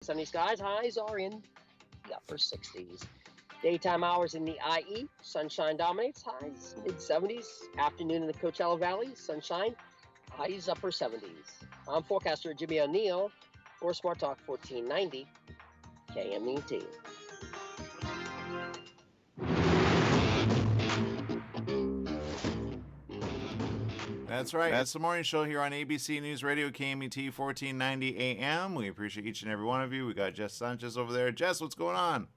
Sunny skies, highs are in the upper 60s. Daytime hours in the IE, sunshine dominates, highs mid 70s. Afternoon in the Coachella Valley, sunshine, highs upper 70s. I'm forecaster Jimmy O'Neill for Smart Talk 1490 KMET. That's right. It's the morning show here on ABC News Radio, KMET 1490 AM. We appreciate each and every one of you. We got Jess Sanchez over there. Jess, what's going on?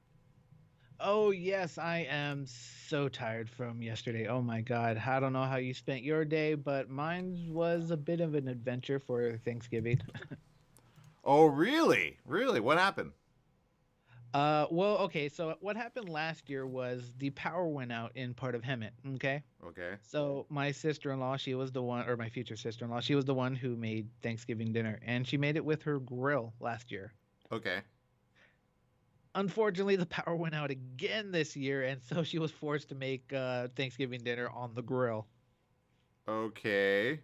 Oh, yes, I am so tired from yesterday. Oh my God. I don't know how you spent your day, but mine was a bit of an adventure for Thanksgiving. Oh, really? Really? What happened? Well, okay, so what happened last year was the power went out in part of Hemet, okay? Okay. So my sister-in-law, she was the one, or my future sister-in-law, she was the one who made Thanksgiving dinner, and she made it with her grill last year. Okay. Unfortunately, the power went out again this year, and so she was forced to make Thanksgiving dinner on the grill. Okay.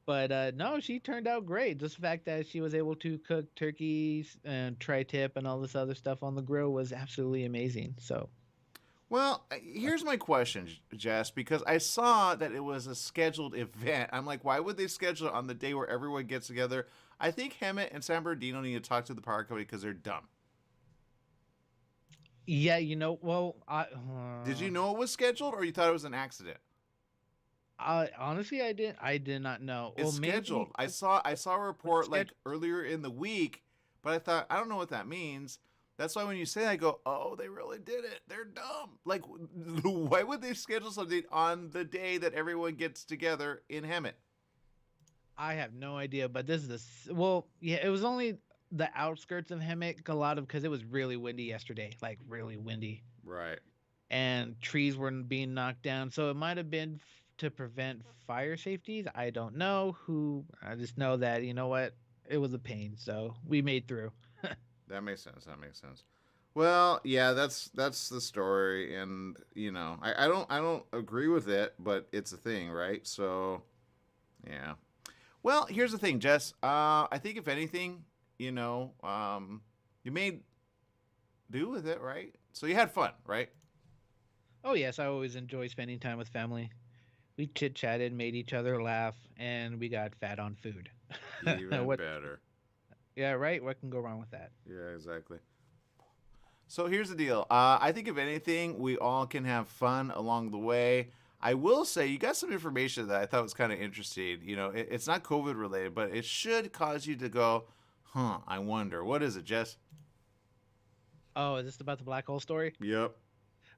But no, she turned out great. Just the fact that she was able to cook turkeys and tri-tip and all this other stuff on the grill was absolutely amazing. So, Well, here's my question, Jess, because I saw that it was a scheduled event. I'm like, why would they schedule it on the day where everyone gets together? I think Hemet and San Bernardino need to talk to the power company because they're dumb. yeah, well, Did you know it was scheduled or you thought it was an accident? honestly, I did not know. It's Well, maybe scheduled. I saw a was it report like scheduled? earlier in the week, but I thought I don't know what that means. That's why when you say that, I go, "Oh, they really did it. They're dumb." Like, why would they schedule something on the day that everyone gets together in Hemet? I have no idea, but this is well, yeah, it was only the outskirts of Hemet, a lot of because it was really windy yesterday, like really windy. Right. And trees were being knocked down. So it might have been to prevent fire safeties. I don't know who. I just know that you know what, it was a pain. So we made through. That makes sense. That makes sense. Well, yeah, that's the story, and I don't agree with it, but it's a thing, right? So, yeah. Well, here's the thing, Jess. I think if anything, you made do with it, right? So you had fun, right? Oh yes, I always enjoy spending time with family. We chit chatted, made each other laugh, and we got fat on food. Even What? better. Yeah, right. What can go wrong with that? Yeah, exactly. So here's the deal. I think if anything, we all can have fun along the way. I will say you got some information that I thought was kind of interesting. It's not COVID related, but it should cause you to go, huh, I wonder. What is it, Jess? Oh, is this about the black hole story? Yep.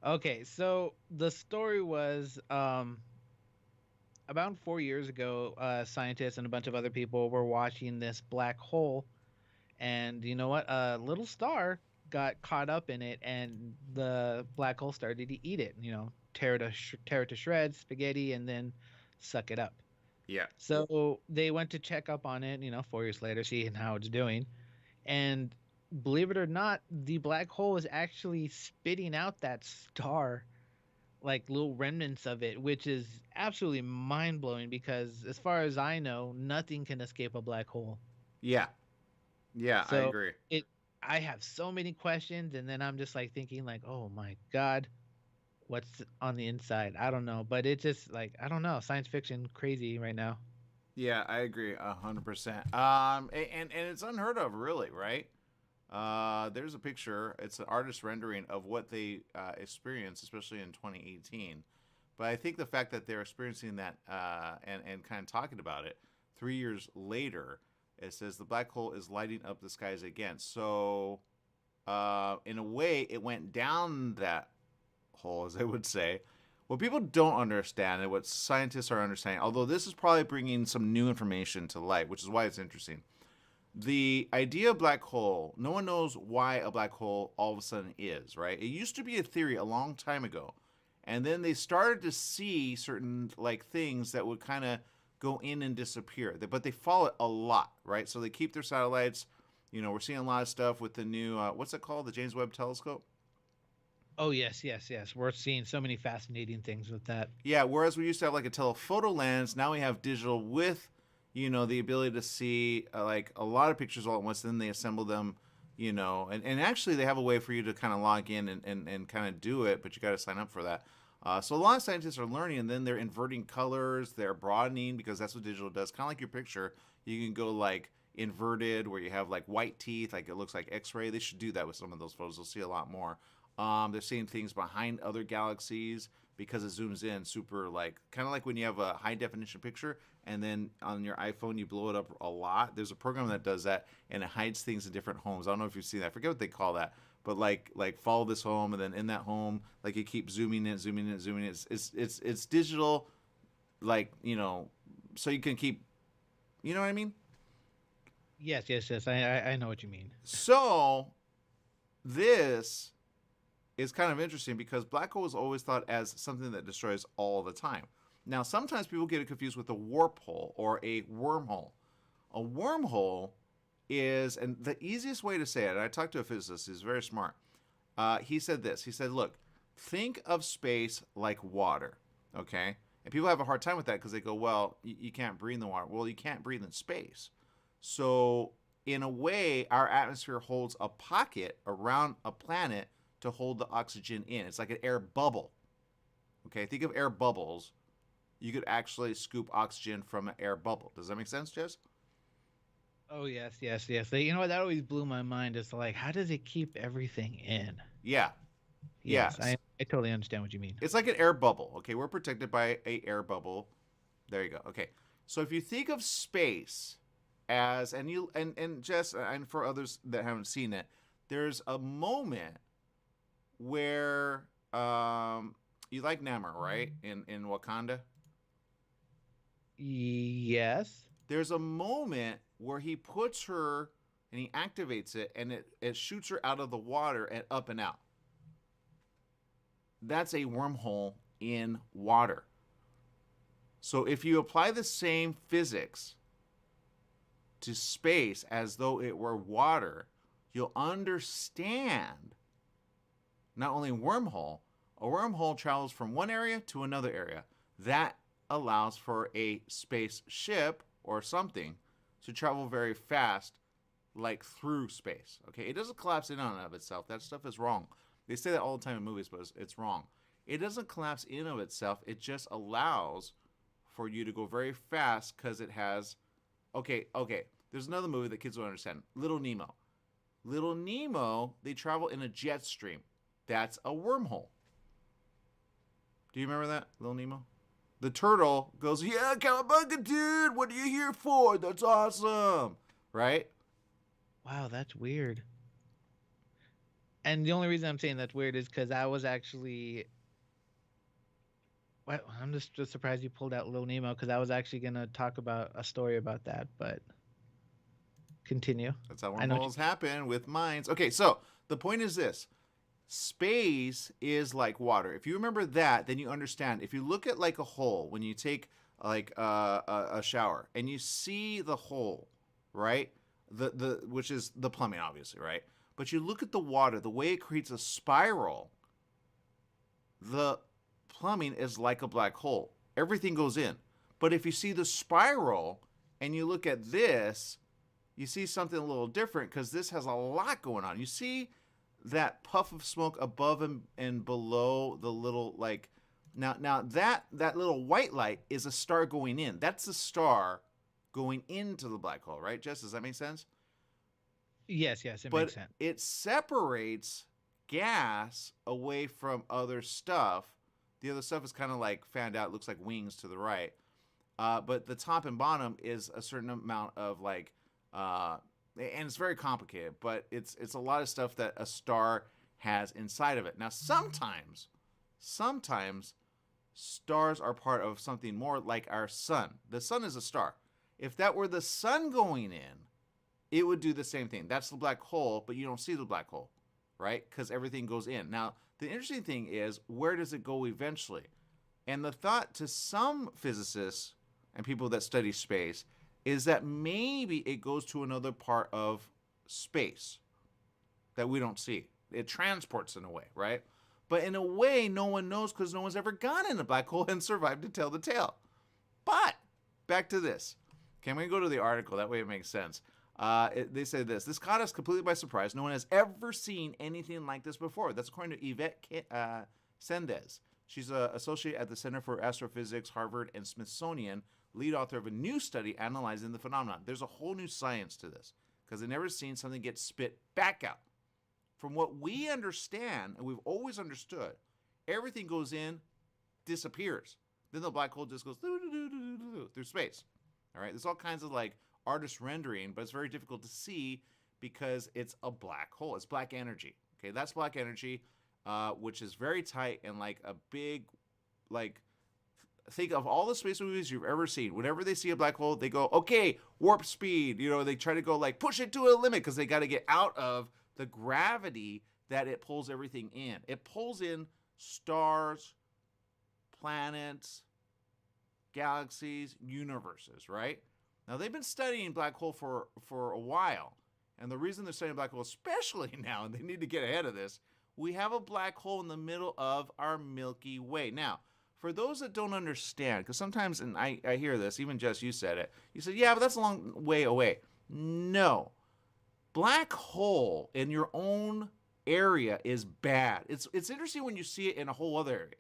Okay, so the story was about 4 years ago, scientists and a bunch of other people were watching this black hole, and you know what? A little star got caught up in it, and the black hole started to eat it. Tear it to shreds, spaghetti, and then suck it up. Yeah. So they went to check up on it. 4 years later, seeing how it's doing, and believe it or not, the black hole is actually spitting out that star like little remnants of it, which is absolutely mind blowing because, as far as I know, nothing can escape a black hole. Yeah. Yeah, I So agree. I have so many questions, and then I'm just like thinking, like, oh my god, what's on the inside? I don't know, but it's just like I don't know, science fiction crazy right now. Yeah, I agree 100%. And it's unheard of, really, right? There's a picture. It's an artist rendering of what they experienced, especially in 2018. But I think the fact that they're experiencing that and kind of talking about it 3 years later, it says the black hole is lighting up the skies again. So, in a way, it went down that hole, as I would say. What people don't understand and what scientists are understanding, although this is probably bringing some new information to light, which is why it's interesting. The idea of black hole, no one knows why a black hole all of a sudden is, right? It used to be a theory a long time ago. And then they started to see certain like things that would kind of go in and disappear. But they follow it a lot, right? So they keep their satellites. We're seeing a lot of stuff with the new what's it called? The James Webb Telescope? Oh yes, yes, yes. We're seeing so many fascinating things with that. Yeah, whereas we used to have like a telephoto lens, now we have digital with, the ability to see like a lot of pictures all at once. Then they assemble them and actually they have a way for you to kind of log in and kind of do it, but you got to sign up for that. So a lot of scientists are learning, and then they're inverting colors, they're broadening, because that's what digital does. Kind of like your picture, you can go like inverted, where you have like white teeth, like it looks like X-ray. They should do that with some of those photos. You'll see a lot more. They're seeing things behind other galaxies because it zooms in super, like kind of like when you have a high definition picture and then on your iPhone you blow it up a lot. There's a program that does that, and it hides things in different homes. I don't know if you've seen that. I forget what they call that. But like follow this home, and then in that home, like you keep zooming in, zooming in, zooming in. It's digital, like, so you can keep, you know what I mean? Yes, yes, yes. I know what you mean. So this is kind of interesting because black hole is always thought as something that destroys all the time. Now, sometimes people get it confused with a warp hole or a wormhole. A wormhole is, and the easiest way to say it, and I talked to a physicist, he's very smart. He said this. He said, look, think of space like water, okay? And people have a hard time with that because they go, well, you can't breathe in the water. Well, you can't breathe in space. So in a way, our atmosphere holds a pocket around a planet to hold the oxygen in. It's like an air bubble. Okay, think of air bubbles. You could actually scoop oxygen from an air bubble. Does that make sense, Jess? Oh yes, yes, yes. You know what? That always blew my mind. It's like, how does it keep everything in? Yeah. Yes, Yeah. I totally understand what you mean. It's like an air bubble. Okay, we're protected by a air bubble. There you go. Okay, so if you think of space as, and Jess, and for others that haven't seen it, there's a moment where you like Namor, right? In Wakanda. Yes. There's a moment where he puts her and he activates it, and it shoots her out of the water and up and out. That's a wormhole in water. So if you apply the same physics to space as though it were water, you'll understand not only a wormhole travels from one area to another area. That allows for a spaceship or something to travel very fast, like through space. Okay, it doesn't collapse in and of itself. That stuff is wrong. They say that all the time in movies, but it's wrong. It doesn't collapse in of itself. It just allows for you to go very fast because it has. Okay. There's another movie that kids will understand. Little Nemo. Little Nemo, they travel in a jet stream. That's a wormhole. Do you remember that, Little Nemo? The turtle goes, yeah, Cowabunga, dude, what are you here for? That's awesome. Right? Wow, that's weird. And the only reason I'm saying that's weird is because I was actually. Well, I'm just surprised you pulled out Lil Nemo because I was actually gonna talk about a story about that, but continue. That's how wormholes happen with minds. Okay, so the point is this. Space is like water. If you remember that, then you understand. If you look at like a hole, when you take like a shower and you see the hole, right? The which is the plumbing, obviously, right? But you look at the water, the way it creates a spiral, the plumbing is like a black hole. Everything goes in. But if you see the spiral and you look at this, you see something a little different because this has a lot going on. You see that puff of smoke above and below the little, like, now that little white light is a star going in. That's the star going into the black hole, right, Jess? Does that make sense? Yes, it makes sense. But it separates gas away from other stuff. The other stuff is kind of like fanned out. It looks like wings to the right. But the top and bottom is a certain amount of like, and it's very complicated, but it's a lot of stuff that a star has inside of it. Now, sometimes stars are part of something more like our sun. The sun is a star. If that were the sun going in, it would do the same thing. That's the black hole, but you don't see the black hole, right? Because everything goes in. Now, the interesting thing is, where does it go eventually? And the thought to some physicists and people that study space is that maybe it goes to another part of space that we don't see. It transports in a way, right? But in a way, no one knows because no one's ever gone in a black hole and survived to tell the tale. But back to this. Okay, I'm going to go to the article. That way it makes sense. They say this caught us completely by surprise. No one has ever seen anything like this before. That's according to Yvette Sanchez. She's an associate at the Center for Astrophysics, Harvard, and Smithsonian, lead author of a new study analyzing the phenomenon. There's a whole new science to this because they've never seen something get spit back out. From what we understand, and we've always understood, everything goes in, disappears. Then the black hole just goes through space. All right, there's all kinds of like artist rendering, but it's very difficult to see because it's a black hole. It's black energy. Okay, that's black energy, which is very tight and like a big, like, think of all the space movies you've ever seen. Whenever they see a black hole, they go, okay, warp speed. You know, they try to go like push it to a limit because they got to get out of the gravity that it pulls everything in. It pulls in stars, planets, galaxies, universes, right? Now, they've been studying black hole for a while. And the reason they're studying black hole, especially now, and they need to get ahead of this, we have a black hole in the middle of our Milky Way. Now, for those that don't understand, because sometimes, and I hear this, even Jess, you said it. You said, yeah, but that's a long way away. No. Black hole in your own area is bad. It's interesting when you see it in a whole other area.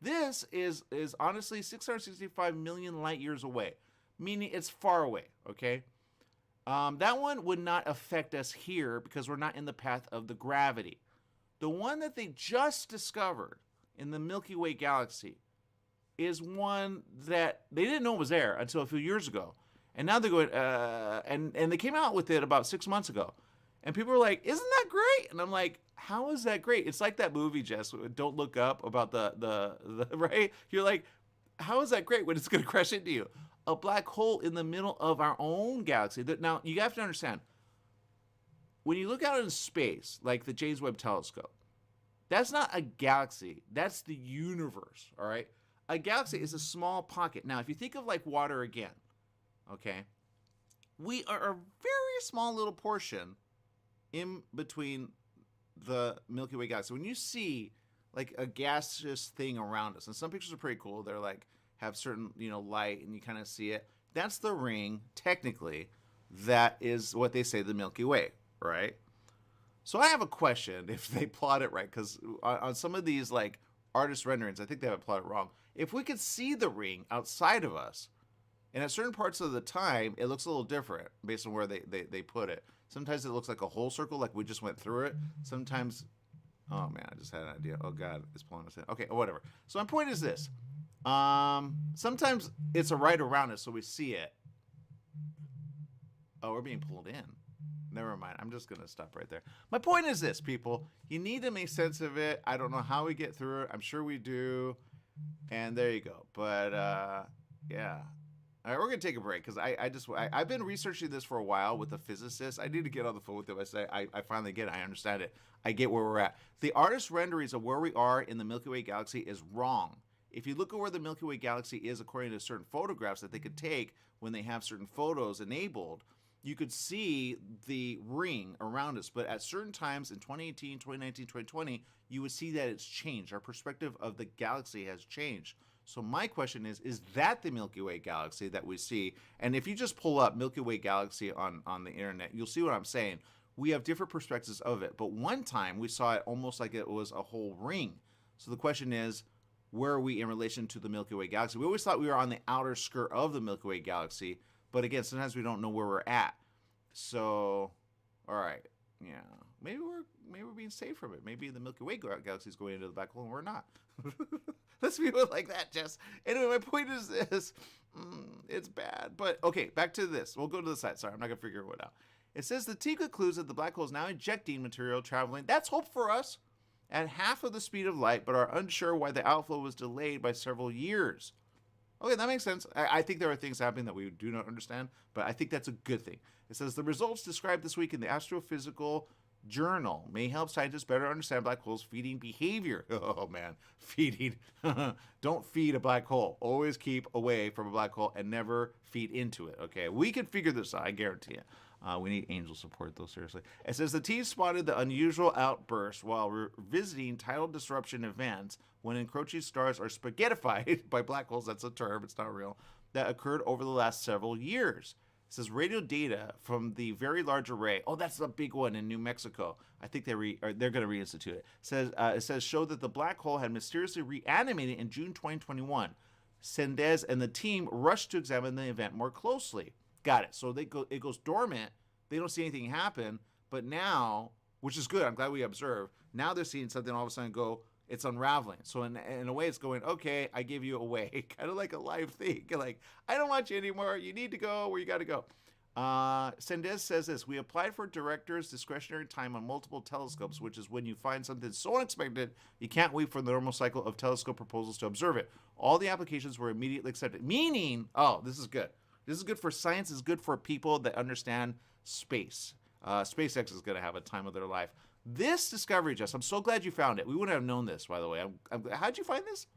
This is honestly 665 million light years away, meaning it's far away, okay? That one would not affect us here because we're not in the path of the gravity. The one that they just discovered in the Milky Way galaxy is one that they didn't know was there until a few years ago. And now they're going, and they came out with it about 6 months ago. And people were like, isn't that great? And I'm like, how is that great? It's like that movie, Jess, Don't Look Up, about the right? You're like, how is that great when it's going to crash into you? A black hole in the middle of our own galaxy. Now, you have to understand, when you look out in space, like the James Webb Telescope, that's not a galaxy. That's the universe, all right? A galaxy is a small pocket. Now, if you think of like water again, okay, we are a very small little portion in between the Milky Way galaxy. When you see like a gaseous thing around us, and some pictures are pretty cool, they're like have certain, light and you kind of see it. That's the ring, technically, that is what they say the Milky Way, right? So I have a question if they plot it right, because on some of these like artist renderings, I think they have it plotted wrong. If we could see the ring outside of us, and at certain parts of the time, it looks a little different based on where they put it. Sometimes it looks like a whole circle, like we just went through it. Sometimes, oh man, I just had an idea. Oh God, it's pulling us in. Okay, whatever. So my point is this. Sometimes it's right around us, so we see it. Oh, we're being pulled in. Never mind. I'm just going to stop right there. My point is this, people. You need to make sense of it. I don't know how we get through it. I'm sure we do. And there you go. But, yeah. All right, we're going to take a break because I've been researching this for a while with a physicist. I need to get on the phone with him. I finally get it. I understand it. I get where we're at. The artist renderings of where we are in the Milky Way galaxy is wrong. If you look at where the Milky Way galaxy is according to certain photographs that they could take when they have certain photos enabled, you could see the ring around us. But at certain times in 2018, 2019, 2020, you would see that it's changed. Our perspective of the galaxy has changed. So my question is that the Milky Way galaxy that we see? And if you just pull up Milky Way galaxy on the internet, you'll see what I'm saying. We have different perspectives of it. But one time we saw it almost like it was a whole ring. So the question is, where are we in relation to the Milky Way galaxy? We always thought we were on the outer skirt of the Milky Way galaxy. But again, sometimes we don't know where we're at. So, all right. Yeah. Maybe we're being saved from it. Maybe the Milky Way galaxy is going into the black hole and we're not. Let's view it like that, Jess. Anyway, my point is this. It's bad. But, okay, back to this. We'll go to the side. Sorry, I'm not going to figure it out. It says the team concludes that the black hole is now injecting material traveling. That's hope for us. At half of the speed of light, but are unsure why the outflow was delayed by several years. Okay, that makes sense. I think there are things happening that we do not understand, but I think that's a good thing. It says the results described this week in the Astrophysical Journal may help scientists better understand black holes' feeding behavior. Oh man, feeding. Don't feed a black hole. Always keep away from a black hole and never feed into it. Okay, we can figure this out, I guarantee it. We need angel support, though, seriously. It says the team spotted the unusual outburst while revisiting tidal disruption events when encroaching stars are spaghettified by black holes. That's a term, it's not real. That occurred over the last several years. says radio data from the Very Large Array. Oh, that's the big one in New Mexico. I think they're going to reinstitute it. It says show that the black hole had mysteriously reanimated in June 2021. Sanchez and the team rushed to examine the event more closely. Got it. So it goes dormant. They don't see anything happen, but now, which is good. I'm glad we observed. Now they're seeing something all of a sudden go. It's unraveling. So in a way, it's going, okay, I give you away. Kind of like a live thing. Like, I don't want you anymore. You need to go where you got to go. Sanchez says this. We applied for director's discretionary time on multiple telescopes, which is when you find something so unexpected, you can't wait for the normal cycle of telescope proposals to observe it. All the applications were immediately accepted. Meaning, oh, this is good. This is good for science. It's good for people that understand space. SpaceX is going to have a time of their life. This discovery, Jess, I'm so glad you found it. We wouldn't have known this, by the way. How'd you find this?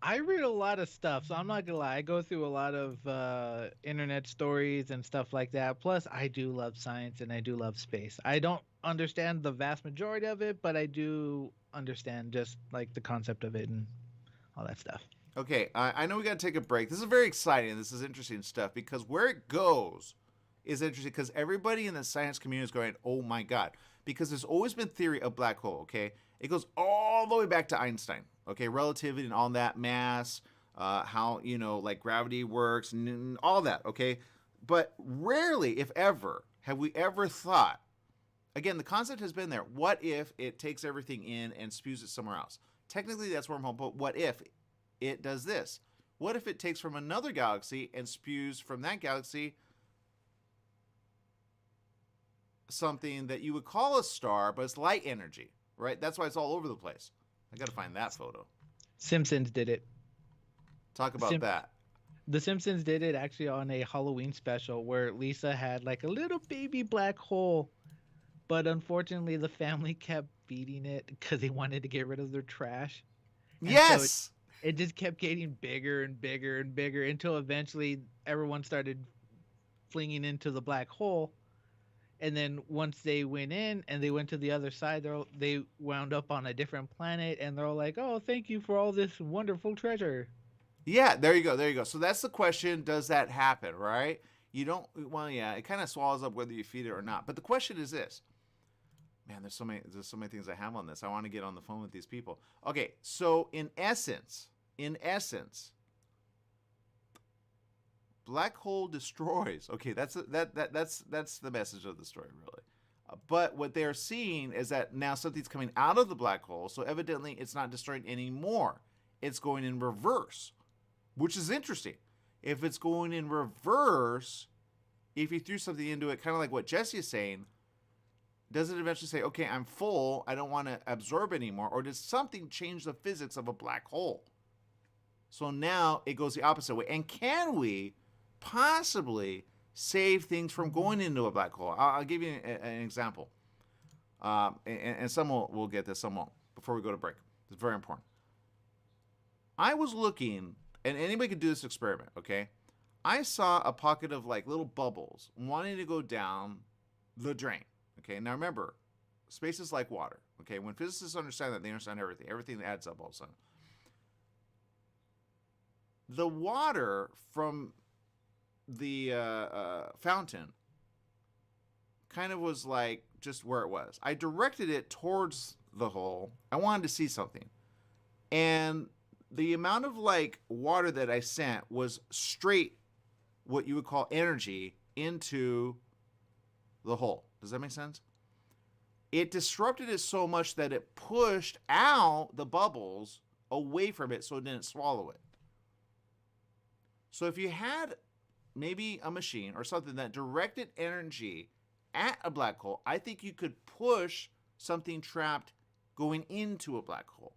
I read a lot of stuff, so I'm not gonna lie. I go through a lot of internet stories and stuff like that. Plus, I do love science and I do love space. I don't understand the vast majority of it, but I do understand just like the concept of it and all that stuff. Okay, I know we got to take a break. This is very exciting. This is interesting stuff because where it goes is interesting because everybody in the science community is going, oh my God. Because there's always been theory of black hole, okay? It goes all the way back to Einstein, okay? Relativity and all that, mass, how, like gravity works, and all that, okay? But rarely, if ever, have we ever thought, again, the concept has been there, what if it takes everything in and spews it somewhere else? Technically, that's wormhole, but what if it does this? What if it takes from another galaxy and spews from that galaxy something that you would call a star, but it's light energy, right? That's why it's all over the place. I got to find that photo. Simpsons did it. Talk about that. The Simpsons did it actually on a Halloween special where Lisa had like a little baby black hole, but unfortunately the family kept feeding it because they wanted to get rid of their trash. And yes! So it just kept getting bigger and bigger and bigger until eventually everyone started flinging into the black hole. And then once they went in and they went to the other side, they wound up on a different planet, and they're all like, "Oh, thank you for all this wonderful treasure." Yeah, there you go, there you go. So that's the question: does that happen? Right? You don't. Well, yeah, it kind of swallows up whether you feed it or not. But the question is this: man, there's so many things I have on this. I want to get on the phone with these people. Okay, so in essence, black hole destroys. Okay, that's the message of the story, really. But what they're seeing is that now something's coming out of the black hole, so evidently it's not destroying anymore. It's going in reverse, which is interesting. If it's going in reverse, if you threw something into it, kind of like what Jesse is saying, does it eventually say, okay, I'm full, I don't want to absorb anymore, or does something change the physics of a black hole? So now it goes the opposite way. And can we possibly save things from going into a black hole? I'll give you an example. And some will get this, some won't. Before we go to break, it's very important. I was looking, and anybody can do this experiment, okay? I saw a pocket of like little bubbles wanting to go down the drain, okay? Now remember, space is like water, okay? When physicists understand that, they understand everything. Everything adds up all of a sudden. The water from the fountain kind of was like just where it was. I directed it towards the hole. I wanted to see something. And the amount of like water that I sent was straight what you would call energy into the hole. Does that make sense? It disrupted it so much that it pushed out the bubbles away from it so it didn't swallow it. So if you had maybe a machine or something that directed energy at a black hole, I think you could push something trapped going into a black hole.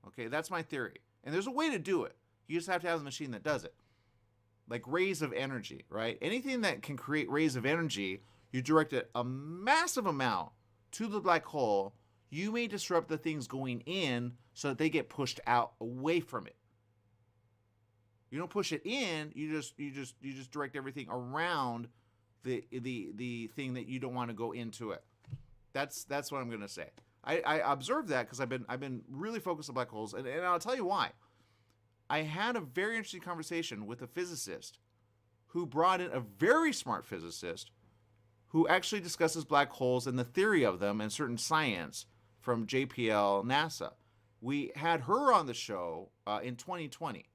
Okay, that's my theory. And there's a way to do it. You just have to have the machine that does it. Like rays of energy, right? Anything that can create rays of energy, you direct it a massive amount to the black hole, you may disrupt the things going in so that they get pushed out away from it. You don't push it in, you just direct everything around the thing that you don't want to go into it. That's what I'm gonna say. I observed that because I've been really focused on black holes, and I'll tell you why. I had a very interesting conversation with a physicist who brought in a very smart physicist who actually discusses black holes and the theory of them and certain science from JPL NASA. We had her on the show in 2020,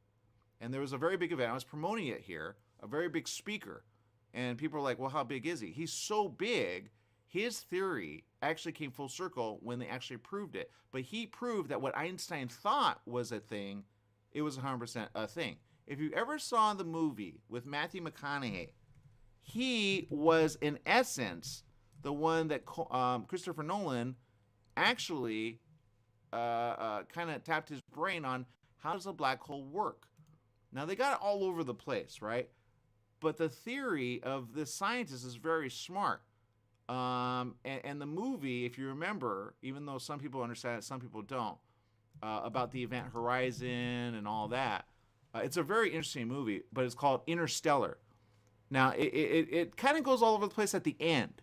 and there was a very big event. I was promoting it here, a very big speaker, and people were like, well, how big is he? He's so big, his theory actually came full circle when they actually proved it. But he proved that what Einstein thought was a thing, it was 100% a thing. If you ever saw the movie with Matthew McConaughey, he was, in essence, the one that Christopher Nolan actually kind of tapped his brain on how does a black hole work. Now, they got it all over the place, right? But the theory of this scientist is very smart. And the movie, if you remember, even though some people understand it, some people don't, about the Event Horizon and all that, it's a very interesting movie, but it's called Interstellar. Now, it kind of goes all over the place at the end.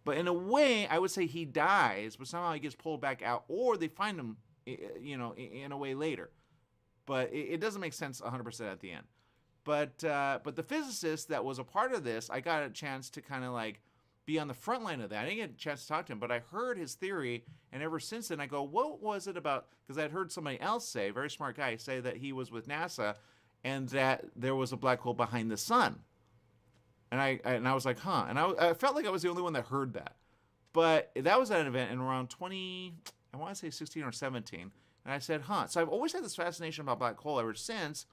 But in a way, I would say he dies, but somehow he gets pulled back out, or they find him, in a way later. But it doesn't make sense 100% at the end. But the physicist that was a part of this, I got a chance to kind of like be on the front line of that. I didn't get a chance to talk to him, but I heard his theory, and ever since then I go, what was it about? Because I'd heard somebody else say, a very smart guy, say that he was with NASA, and that there was a black hole behind the sun. And I was like, huh. And I felt like I was the only one that heard that. But that was at an event in around 20, I want to say 16 or 17. And I said, huh. So I've always had this fascination about black hole ever since.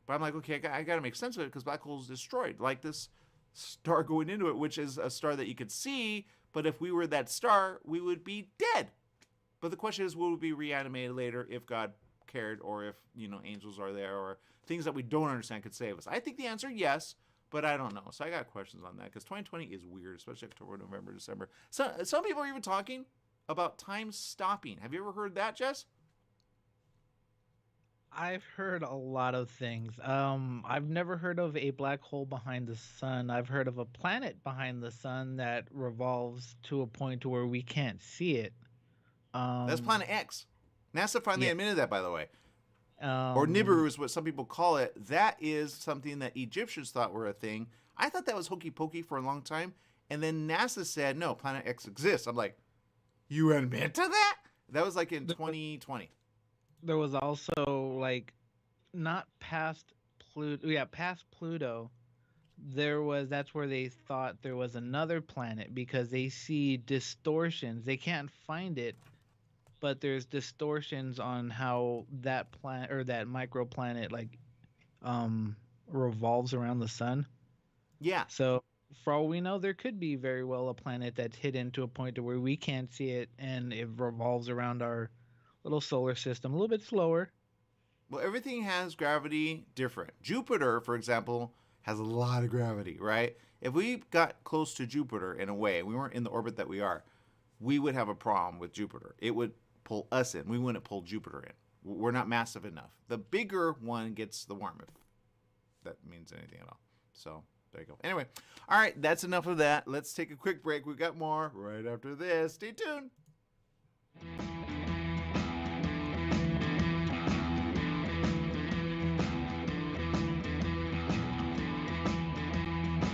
But I'm like, okay, I got to make sense of it because black hole is destroyed. Like this star going into it, which is a star that you could see. But if we were that star, we would be dead. But the question is, will we be reanimated later if God cared, or if, angels are there, or things that we don't understand could save us? I think the answer, yes. But I don't know. So I got questions on that because 2020 is weird, especially October, November, December. So some people are even talking about time stopping. Have you ever heard that, Jess? I've heard a lot of things. I've never heard of a black hole behind the sun. I've heard of a planet behind the sun that revolves to a point to where we can't see it. That's Planet X. NASA finally admitted that, by the way. Or Um, Nibiru is what some people call it. That is something that Egyptians thought were a thing. I thought that was hokey pokey for a long time. And then NASA said, no, Planet X exists. I'm like, you admit to that? That was like in 2020. there was also like not past Pluto. Yeah, past Pluto. That's where they thought there was another planet because they see distortions. They can't find it, but there's distortions on how that planet or that microplanet revolves around the sun. Yeah. So for all we know, there could be very well a planet that's hidden to a point to where we can't see it, and it revolves around our little solar system a little bit slower. Well, everything has gravity different. Jupiter, for example, has a lot of gravity, right? If we got close to Jupiter in a way, we weren't in the orbit that we are, we would have a problem with Jupiter. It would pull us in. We wouldn't pull Jupiter in. We're not massive enough. The bigger one gets the worm, if that means anything at all. So there you go. Anyway, all right, that's enough of that. Let's take a quick break. We've got more right after this. Stay tuned.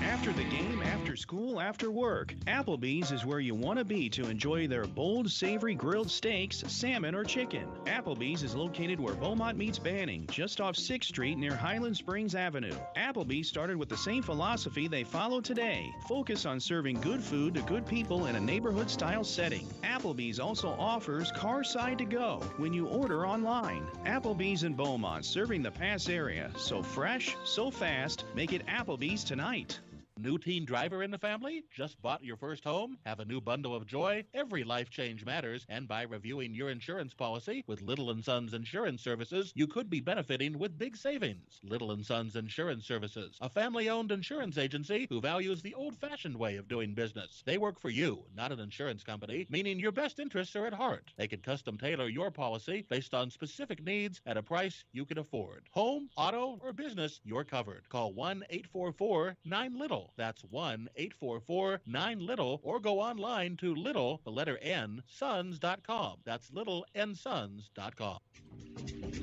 After the game, after school, after work, Applebee's is where you want to be to enjoy their bold, savory grilled steaks, salmon, or chicken. Applebee's is located where Beaumont meets Banning, just off 6th Street near Highland Springs Avenue. Applebee's started with the same philosophy they follow today. Focus on serving good food to good people in a neighborhood-style setting. Applebee's also offers Carside to Go when you order online. Applebee's in Beaumont, serving the Pass area. So fresh, so fast, make it Applebee's tonight. New teen driver in the family? Just bought your first home? Have a new bundle of joy? Every life change matters, and by reviewing your insurance policy with Little & Sons Insurance Services, you could be benefiting with big savings. Little & Sons Insurance Services, a family-owned insurance agency who values the old-fashioned way of doing business. They work for you, not an insurance company, meaning your best interests are at heart. They can custom tailor your policy based on specific needs at a price you can afford. Home, auto, or business, you're covered. Call 1-844-9-LITTLE. little. That's 1-844-9-LITTLE, or go online to little, the letter N, sons.com. That's littlendsons.com.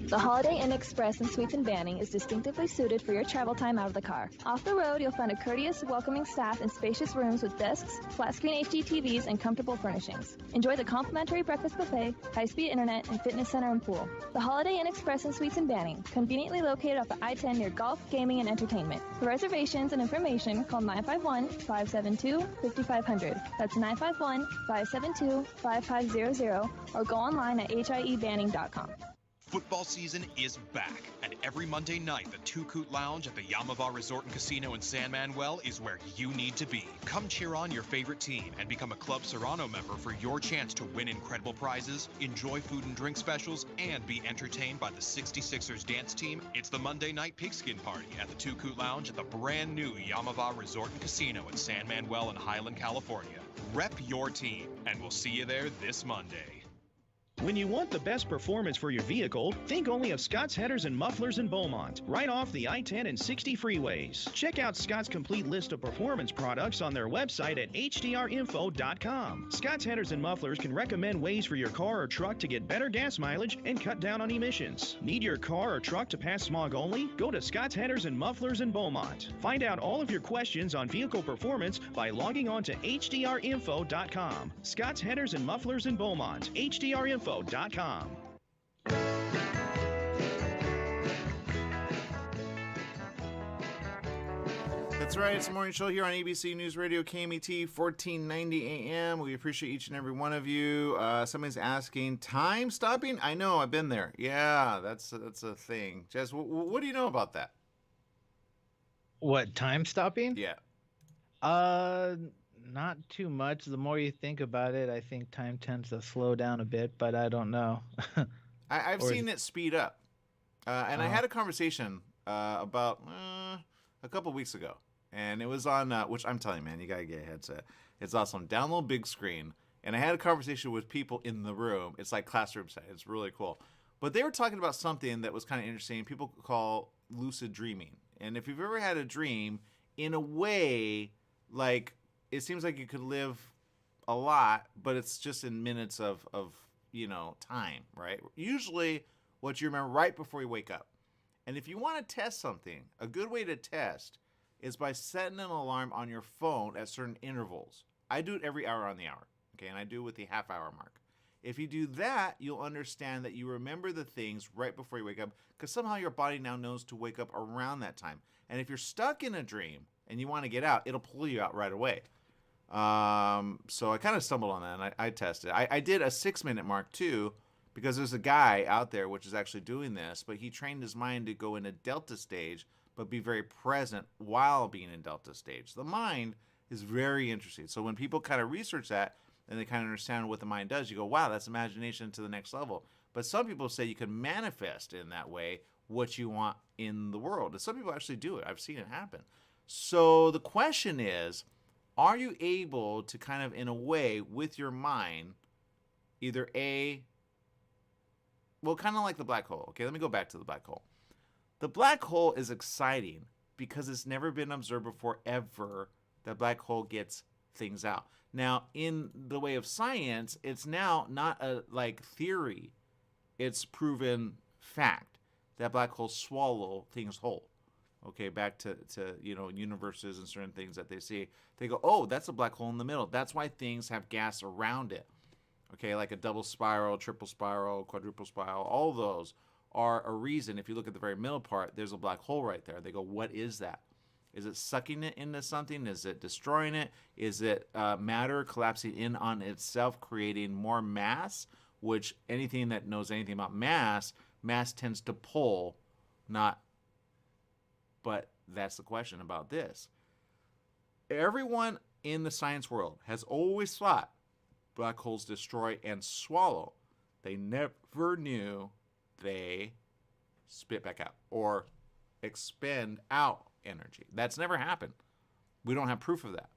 The Holiday Inn Express in Suites and Banning is distinctively suited for your travel time out of the car. Off the road, you'll find a courteous, welcoming staff and spacious rooms with desks, flat-screen HD TVs, and comfortable furnishings. Enjoy the complimentary breakfast buffet, high-speed internet, and fitness center and pool. The Holiday Inn Express in Suites and Banning, conveniently located off the I-10 near golf, gaming, and entertainment. For reservations and information, call 951-572-5500. That's 951-572-5500, or go online at hiebanning.com. Football season is back, and every Monday night, the Two Coot Lounge at the Yamava Resort and Casino in San Manuel is where you need to be. Come cheer on your favorite team and become a Club Serrano member for your chance to win incredible prizes, enjoy food and drink specials, and be entertained by the 66ers dance team. It's the Monday Night Pigskin Party at the Two Coot Lounge at the brand new Yamava Resort and Casino in San Manuel in Highland, California. Rep your team, and we'll see you there this Monday. When you want the best performance for your vehicle, think only of Scott's Headers and Mufflers in Beaumont, right off the I-10 and 60 freeways. Check out Scott's complete list of performance products on their website at hdrinfo.com. Scott's Headers and Mufflers can recommend ways for your car or truck to get better gas mileage and cut down on emissions. Need your car or truck to pass smog only? Go to Scott's Headers and Mufflers in Beaumont. Find out all of your questions on vehicle performance by logging on to hdrinfo.com. Scott's Headers and Mufflers in Beaumont. hdrinfo.com. That's right. It's the morning show here on ABC News Radio KMET 1490 AM. We appreciate each and every one of you. Somebody's asking, time stopping? I know, I've been there. Yeah, that's a thing. Jess, what do you know about that? What, time stopping? Yeah. Not too much. The more you think about it, I think time tends to slow down a bit, but I don't know. I've seen it speed up. And I had a conversation about a couple weeks ago. And it was on, which I'm telling you, man, you got to get a headset. It's awesome. Download big screen. And I had a conversation with people in the room. It's like classroom setting. It's really cool. But they were talking about something that was kind of interesting. People call lucid dreaming. And if you've ever had a dream, in a way, like, it seems like you could live a lot, but it's just in minutes of time, right? Usually what you remember right before you wake up. And if you want to test something, a good way to test is by setting an alarm on your phone at certain intervals. I do it every hour on the hour, okay? And I do it with the half-hour mark. If you do that, you'll understand that you remember the things right before you wake up, because somehow your body now knows to wake up around that time. And if you're stuck in a dream and you want to get out, it'll pull you out right away. So I kind of stumbled on that, and I tested. I did a 6-minute mark too, because there's a guy out there which is actually doing this, but he trained his mind to go in a delta stage, but be very present while being in delta stage. The mind is very interesting. So when people kind of research that and they kind of understand what the mind does, you go, wow, that's imagination to the next level. But some people say you can manifest in that way what you want in the world. And some people actually do it. I've seen it happen. So the question is, are you able to kind of, in a way, with your mind, either kind of like the black hole. Okay, let me go back to the black hole. The black hole is exciting because it's never been observed before ever that black hole gets things out. Now, in the way of science, it's now not a theory. It's proven fact that black holes swallow things whole. Okay, back to universes and certain things that they see. They go, oh, that's a black hole in the middle. That's why things have gas around it. Okay, like a double spiral, triple spiral, quadruple spiral, all those are a reason. If you look at the very middle part, there's a black hole right there. They go, what is that? Is it sucking it into something? Is it destroying it? Is it matter collapsing in on itself, creating more mass? Which anything that knows anything about mass tends to pull, not. But that's the question about this. Everyone in the science world has always thought black holes destroy and swallow. They never knew they spit back out or expend out energy. That's never happened. We don't have proof of that.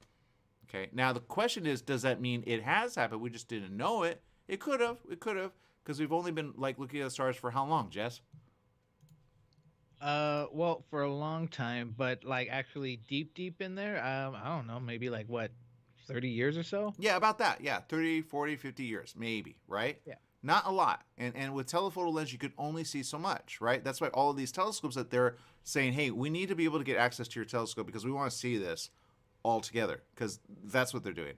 Okay. Now the question is, does that mean it has happened? We just didn't know it. It could have. It could have, because we've only been looking at the stars for how long, Jess? Well, for a long time, but like actually deep in there, I don't know, maybe like what, 30 years or so? Yeah, about that. Yeah, 30, 40, 50 years, maybe, right? Yeah. Not a lot. And with telephoto lens, you could only see so much, right? That's why all of these telescopes that they're saying, hey, we need to be able to get access to your telescope because we want to see this all together, because that's what they're doing.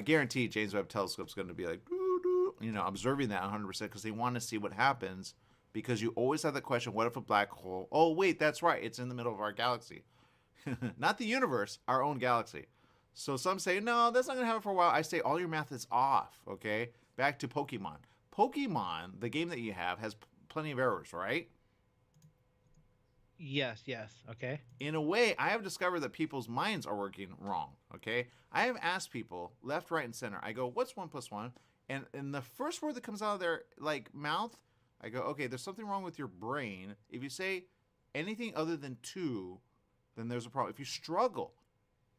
Guaranteed, James Webb Telescope is going to be like, doo, doo, observing that 100% because they want to see what happens. Because you always have the question, what if a black hole? Oh, wait, that's right. It's in the middle of our galaxy. Not the universe, our own galaxy. So some say, no, that's not going to happen for a while. I say, all your math is off, okay? Back to Pokemon. Pokemon, the game that you have, has plenty of errors, right? Yes, yes. Okay. In a way, I have discovered that people's minds are working wrong, okay? I have asked people, left, right, and center. I go, what's 1 plus 1? And the first word that comes out of their mouth, I go, okay, there's something wrong with your brain. If you say anything other than 2, then there's a problem. If you struggle,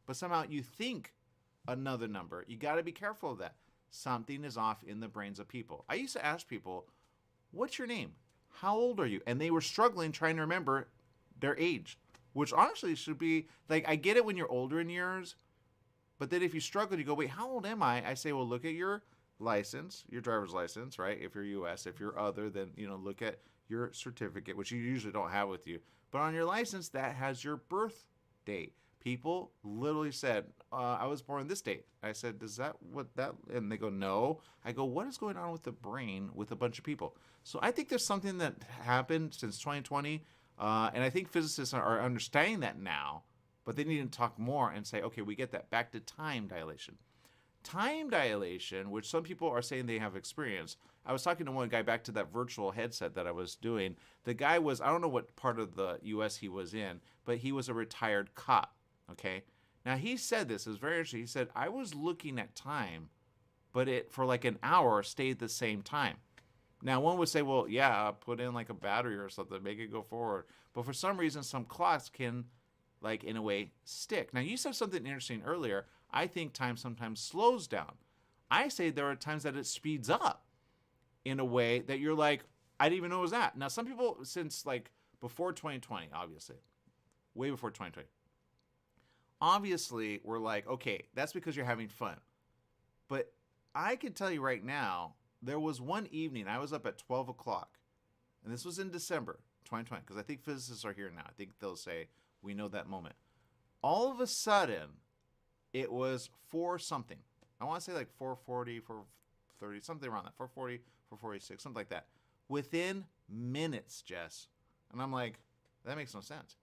but somehow you think another number, you got to be careful of that. Something is off in the brains of people. I used to ask people, what's your name? How old are you? And they were struggling trying to remember their age, which honestly should be, like, I get it when you're older in years, but then if you struggle, you go, wait, how old am I? I say, well, look at your license, your driver's license, right? If you're U.S., if you're other, then, look at your certificate, which you usually don't have with you. But on your license, that has your birth date. People literally said, I was born this date. I said, does that what that? And they go, no. I go, what is going on with the brain with a bunch of people? So I think there's something that happened since 2020. And I think physicists are understanding that now, but they need to talk more and say, okay, we get that. Back to time dilation. Time dilation, which some people are saying they have experienced. I was talking to one guy, back to that virtual headset that I was doing. The guy was, I don't know what part of the U.S. he was in, but he was a retired cop. Okay. Now he said this, it was very interesting. He said, I was looking at time, but it for like an hour stayed the same time. Now one would say, well, yeah, put in like a battery or something, make it go forward. But for some reason, some clocks can, like, in a way, stick. Now you said something interesting earlier. I think time sometimes slows down. I say there are times that it speeds up in a way that you're like, I didn't even know it was that. Now some people, since like before 2020, obviously, way before 2020, obviously we're like, okay, that's because you're having fun. But I can tell you right now, there was one evening I was up at 12 o'clock, and this was in December 2020, because I think physicists are here now. I think they'll say, we know that moment. All of a sudden, it was 4 something. I want to say like 4:40, 4:30, something around that. 4:40, 4:46, something like that. Within minutes, Jess. And I'm like, that makes no sense.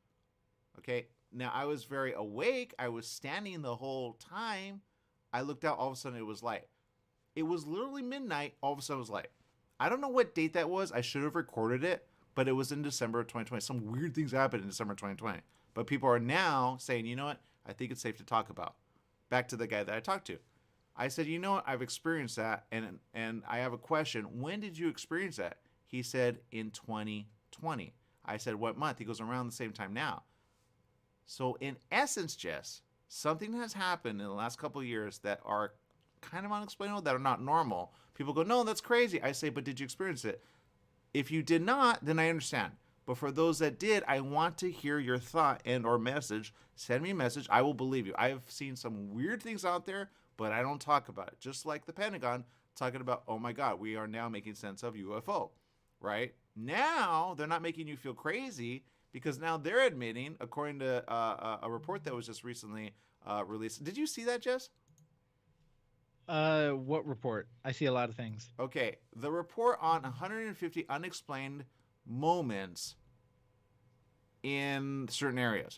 Okay. Now, I was very awake. I was standing the whole time. I looked out. All of a sudden, it was light. It was literally midnight. All of a sudden, it was light. I don't know what date that was. I should have recorded it, but it was in December of 2020. Some weird things happened in December 2020. But people are now saying, you know what? I think it's safe to talk about. Back to the guy that I talked to. I said, you know what? I've experienced that, and I have a question. When did you experience that? He said, in 2020. I said, what month? He goes, around the same time now. So in essence, Jess, something has happened in the last couple of years that are kind of unexplainable, that are not normal. People go, no, that's crazy. I say, but did you experience it? If you did not, then I understand. But for those that did, I want to hear your thought and or message. Send me a message. I will believe you. I have seen some weird things out there, but I don't talk about it. Just like the Pentagon talking about, oh my God, we are now making sense of UFO, right? Now they're not making you feel crazy, because now they're admitting, according to a report that was just recently released. Did you see that, Jess? What report? I see a lot of things. Okay, the report on 150 unexplained moments in certain areas.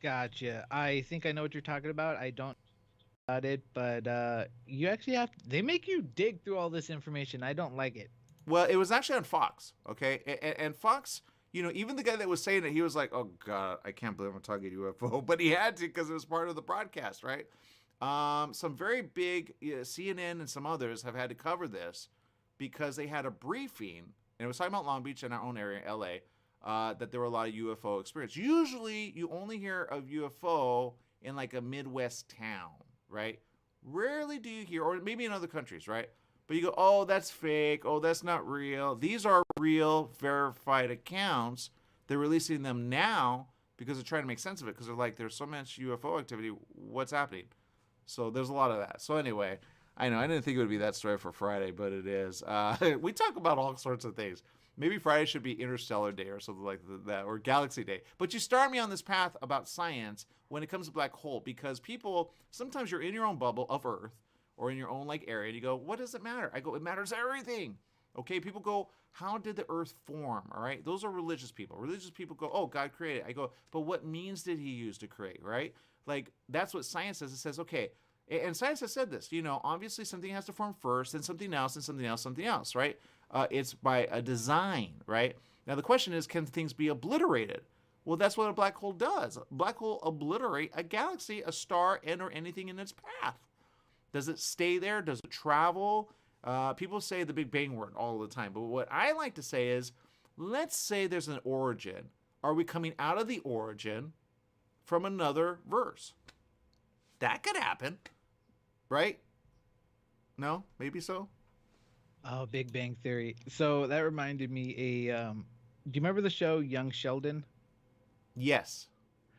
Gotcha. I think I know what you're talking about. I don't know about it, but you actually have, they make you dig through all this information. I don't like it. Well, it was actually on Fox, okay? And Fox, even the guy that was saying it, he was like, oh God, I can't believe I'm talking UFO. But he had to, because it was part of the broadcast, right? Some very big, CNN and some others have had to cover this because they had a briefing, and it was talking about Long Beach and our own area, LA, that there were a lot of UFO experience. Usually, you only hear of UFO in like a Midwest town, right? Rarely do you hear, or maybe in other countries, right? But you go, oh, that's fake. Oh, that's not real. These are real, verified accounts. They're releasing them now because they're trying to make sense of it, because they're like, there's so much UFO activity. What's happening? So there's a lot of that. So anyway, I know I didn't think it would be that story for Friday, but it is. We talk about all sorts of things. Maybe Friday should be Interstellar Day or something like that, or Galaxy Day. But you start me on this path about science when it comes to black hole, because people, sometimes you're in your own bubble of Earth or in your own like area, and you go, what does it matter? I go, it matters everything. Okay, people go, how did the Earth form? All right, those are religious people. Religious people go, oh, God created it. I go, but what means did he use to create, right? Like, that's what science says. It says, okay, and science has said this, obviously something has to form first, then something else, and something else, something else, right? It's by a design, right? Now, the question is, can things be obliterated? Well, that's what a black hole does. A black hole obliterate a galaxy, a star, and or anything in its path. Does it stay there? Does it travel? People say the Big Bang word all the time, but what I like to say is, let's say there's an origin. Are we coming out of the origin from another verse? That could happen, right? No? Maybe so? Oh, Big Bang Theory. So that reminded me do you remember the show Young Sheldon? Yes.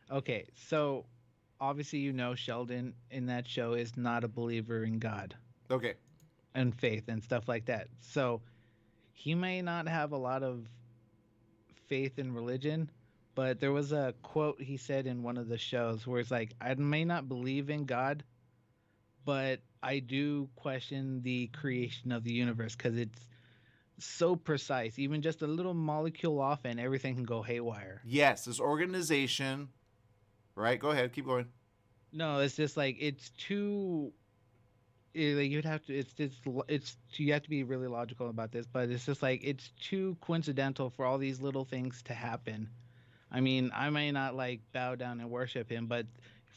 Okay, so obviously Sheldon in that show is not a believer in God Okay. and faith and stuff like that. So he may not have a lot of faith in religion, but there was a quote he said in one of the shows where it's like, I may not believe in God, but I do question the creation of the universe because it's so precise. Even just a little molecule off and everything can go haywire. Yes, this organization, right? Go ahead, keep going. No, it's just like it's too. Like you'd have to. It's you have to be really logical about this, but it's just like it's too coincidental for all these little things to happen. I mean, I may not like bow down and worship him, but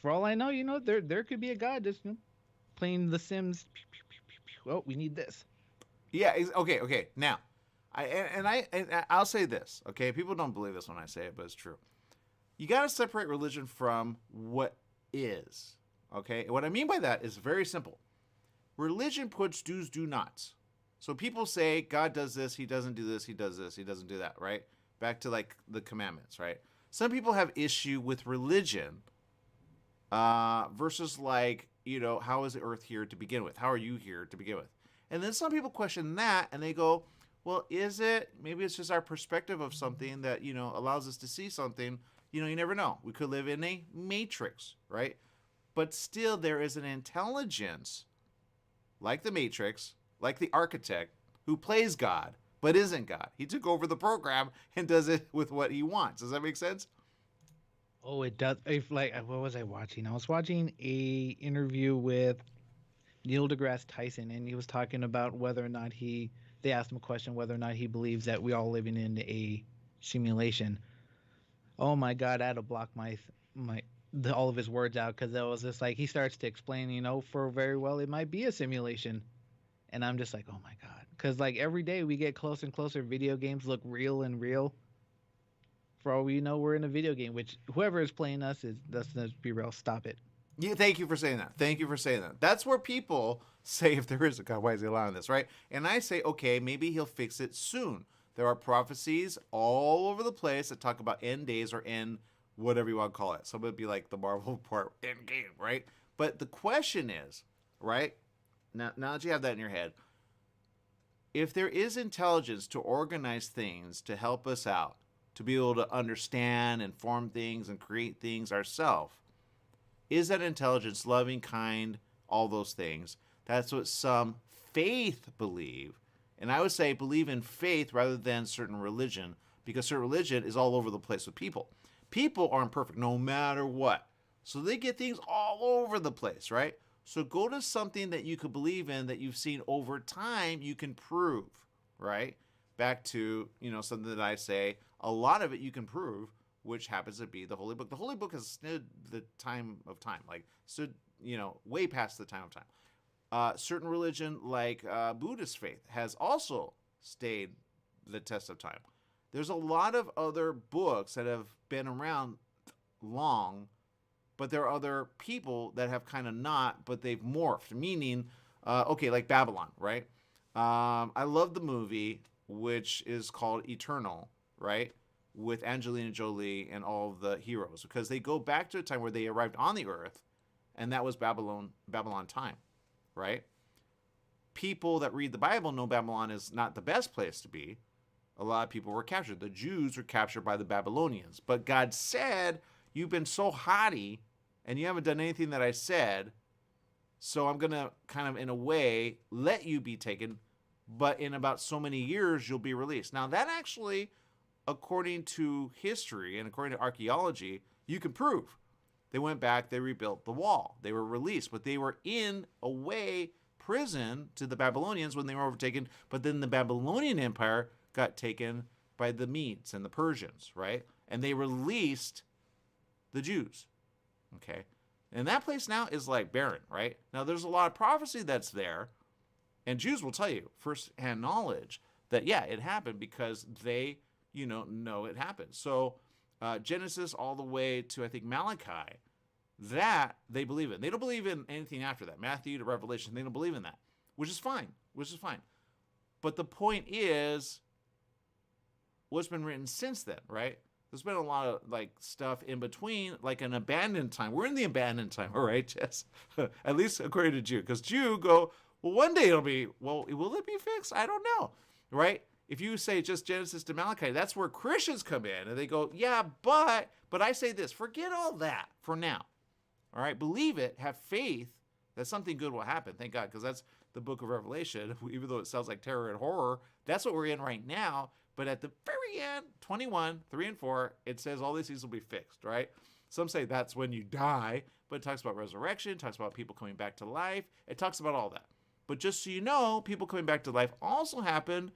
for all I know, there could be a God just playing The Sims. Pew, pew, pew, pew, pew. Oh, we need this. Yeah. Okay. Now, I'll say this. Okay, people don't believe this when I say it, but it's true. You got to separate religion from what is. Okay, and what I mean by that is very simple. Religion puts do's, do nots. So people say God does this, he doesn't do this, he does this, he doesn't do that, right? Back to like the commandments, right? Some people have issue with religion versus like, how is the earth here to begin with? How are you here to begin with? And then some people question that and they go, well, is it? Maybe it's just our perspective of something that, allows us to see something. You never know. We could live in a matrix, right? But still there is an intelligence like the Matrix, like the architect, who plays God, but isn't God. He took over the program and does it with what he wants. Does that make sense? Oh, it does. If what was I watching? I was watching a interview with Neil deGrasse Tyson, and he was talking about whether or not they asked him a question, whether or not he believes that we're all living in a simulation. Oh my God, I had to block all of his words out because it was just like he starts to explain, for very well it might be a simulation, and I'm just like, oh my God, because like every day we get closer and closer. Video games look real and real. For all we know, we're in a video game, which whoever is playing us let's be real. Stop it. Yeah, thank you for saying that. That's where people say, if there is a God, why is he allowing this, right? And I say, okay, maybe he'll fix it soon. There are prophecies all over the place that talk about end days or end whatever you want to call it. Some would be like the Marvel part, end game, right? But the question is, right, now that you have that in your head, if there is intelligence to organize things to help us out, to be able to understand and form things and create things ourselves, is that intelligence loving, kind, all those things? That's what some faith believe. And I would say believe in faith rather than certain religion, because certain religion is all over the place with people. People aren't perfect no matter what. So they get things all over the place, right? So go to something that you could believe in that you've seen over time you can prove, right? Back to, something that I say, a lot of it you can prove, which happens to be the Holy Book. The Holy Book has stood the time of time, stood, way past the time of time. Certain religion, like Buddhist faith, has also stayed the test of time. There's a lot of other books that have been around long, but there are other people that have kind of not, but they've morphed, meaning, like Babylon, right? I love the movie, which is called Eternal, right? With Angelina Jolie and all of the heroes, because they go back to a time where they arrived on the earth, and that was Babylon time, right? People that read the Bible know Babylon is not the best place to be. A lot of people were captured. The Jews were captured by the Babylonians. But God said, you've been so haughty and you haven't done anything that I said, so I'm going to kind of, in a way, let you be taken, but in about so many years, you'll be released. Now, that actually, according to history and according to archaeology, you can prove. They went back, they rebuilt the wall. They were released, but they were in a way prison to the Babylonians when they were overtaken. But then the Babylonian Empire got taken by the Medes and the Persians, right? And they released the Jews, okay? And that place now is like barren, right? Now, there's a lot of prophecy that's there, and Jews will tell you firsthand knowledge that, yeah, it happened because they, know it happened. So Genesis all the way to, I think, Malachi, that they believe in. They don't believe in anything after that. Matthew to Revelation, they don't believe in that, which is fine. But the point is, what's been written since then, right? There's been a lot of stuff in between, like an abandoned time. We're in the abandoned time, all right, Jess? At least according to Jew. Because Jew go, well, one day it'll be, well, will it be fixed? I don't know, right? If you say just Genesis to Malachi, that's where Christians come in. And they go, yeah, but I say this, forget all that for now. All right, believe it, have faith that something good will happen. Thank God, because that's the book of Revelation. Even though it sounds like terror and horror, that's what we're in right now. But at the very end, 21, 3 and 4, it says all these things will be fixed, right? Some say that's when you die, but it talks about resurrection, it talks about people coming back to life. It talks about all that. But just so you know, people coming back to life also happened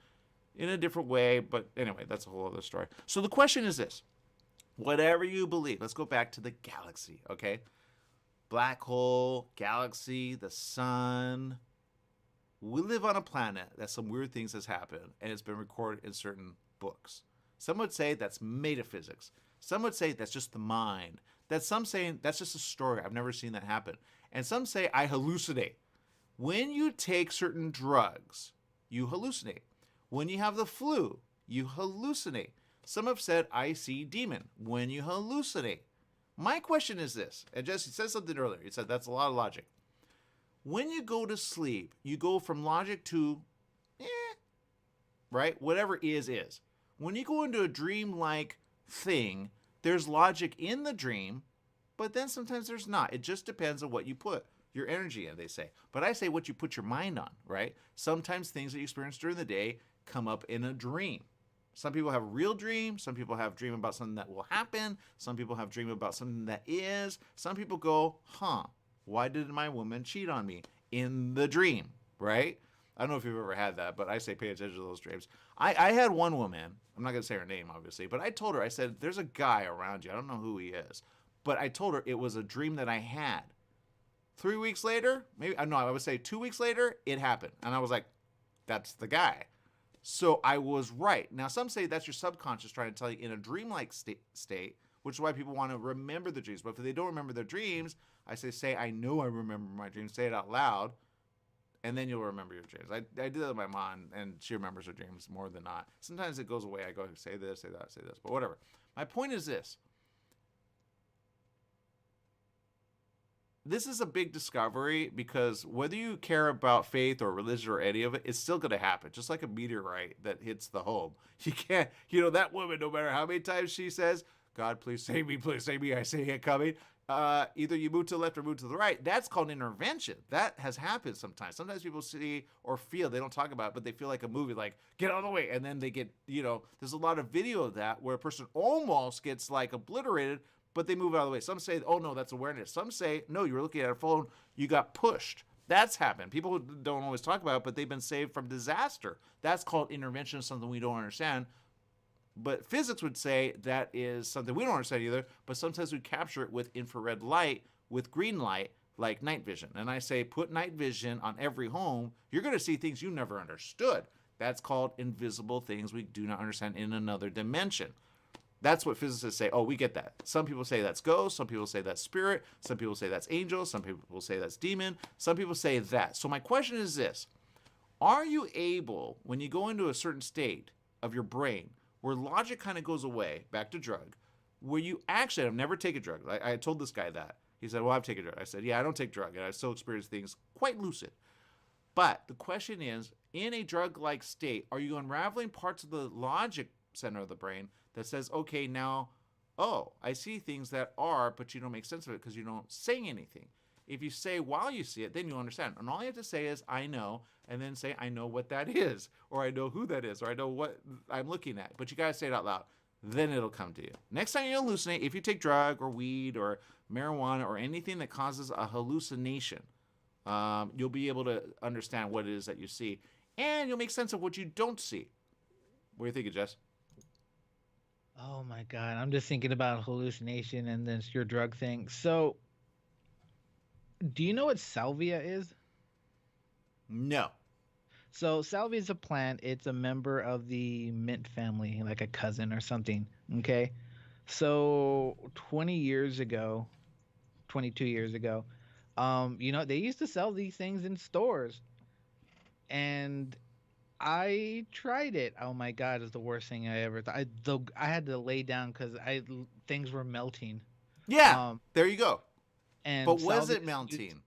in a different way. But anyway, that's a whole other story. So the question is this. Whatever you believe, let's go back to the galaxy, okay? Black hole, galaxy, the sun. We live on a planet that some weird things has happened, and it's been recorded in certain books. Some would say that's metaphysics. Some would say that's just the mind. Some saying that's just a story. I've never seen that happen. And some say I hallucinate. When you take certain drugs, you hallucinate. When you have the flu, you hallucinate. Some have said I see demon when you hallucinate. My question is this, and Jesse said something earlier. He said that's a lot of logic. When you go to sleep, you go from logic to, right? Whatever is. When you go into a dream-like thing, there's logic in the dream, but then sometimes there's not. It just depends on what you put your energy in, they say. But I say what you put your mind on, right? Sometimes things that you experience during the day come up in a dream. Some people have a real dream. Some people have a dream about something that will happen. Some people have a dream about something that is. Some people go, why did my woman cheat on me in the dream, right? I don't know if you've ever had that, but I say pay attention to those dreams. I had one woman, I'm not going to say her name, obviously, but I told her, I said, there's a guy around you. I don't know who he is. But I told her it was a dream that I had. 3 weeks later, I would say 2 weeks later, it happened. And I was like, that's the guy. So I was right. Now, some say that's your subconscious trying to tell you in a dreamlike state, which is why people want to remember the dreams. But if they don't remember their dreams, I say, I know I remember my dreams. Say it out loud, and then you'll remember your dreams. I did that with my mom, and she remembers her dreams more than not. Sometimes it goes away. I go, say this, say that, say this, but whatever. My point is this. This is a big discovery because whether you care about faith or religion or any of it, it's still going to happen. Just like a meteorite that hits the home. You can't, that woman, no matter how many times she says, God, please save me, I see it coming. Either you move to the left or move to the right. That's called intervention. That has happened sometimes. Sometimes people see or feel, they don't talk about it, but they feel like a movie, like, get out of the way. And then they get, there's a lot of video of that where a person almost gets obliterated, but they move out of the way. Some say, oh no, that's awareness. Some say, no, you were looking at a phone, you got pushed. That's happened. People don't always talk about it, but they've been saved from disaster. That's called intervention, something we don't understand. But physics would say that is something we don't understand either, but sometimes we capture it with infrared light, with green light, like night vision. And I say, put night vision on every home, you're going to see things you never understood. That's called invisible things we do not understand in another dimension. That's what physicists say. Oh, we get that. Some people say that's ghost. Some people say that's spirit. Some people say that's angel. Some people say that's demon. Some people say that. So my question is this. Are you able, when you go into a certain state of your brain where logic kind of goes away, back to drug, where you actually, I've never taken drug. I told this guy that. He said, well, I've taken drug. I said, yeah, I don't take drug. And I still experience things quite lucid. But the question is, in a drug-like state, are you unraveling parts of the logic center of the brain that says, okay, now, oh, I see things that are, but you don't make sense of it because you don't say anything. If you say while you see it, then you understand. And all you have to say is, I know, and then say, I know what that is, or I know who that is, or I know what I'm looking at. But you got to say it out loud. Then it'll come to you. Next time you hallucinate, if you take drug or weed or marijuana or anything that causes a hallucination, you'll be able to understand what it is that you see. And you'll make sense of what you don't see. What are you thinking, Jess? Oh my God. I'm just thinking about hallucination and then your drug thing. So, do you know what salvia is? No. So, salvia is a plant. It's a member of the mint family, like a cousin or something. Okay. So, 20 years ago, 22 years ago, they used to sell these things in stores. And I tried it. Oh my God, it's the worst thing I ever thought. I had to lay down because things were melting. Yeah, there you go. And but was it melting?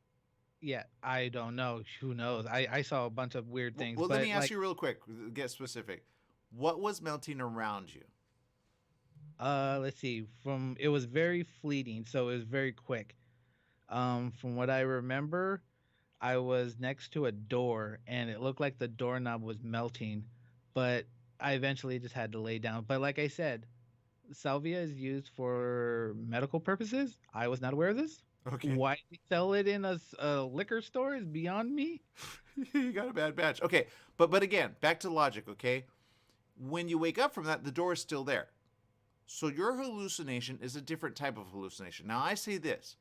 Yeah, I don't know. Who knows? I saw a bunch of weird things. Well, let me ask you real quick. Get specific. What was melting around you? Let's see. It was very fleeting, so it was very quick. From what I remember, I was next to a door, and it looked like the doorknob was melting, but I eventually just had to lay down. But like I said, salvia is used for medical purposes. I was not aware of this. Okay. Why they sell it in a liquor store is beyond me. You got a bad batch. Okay, but again, back to logic, okay? When you wake up from that, the door is still there. So your hallucination is a different type of hallucination. Now, I say this.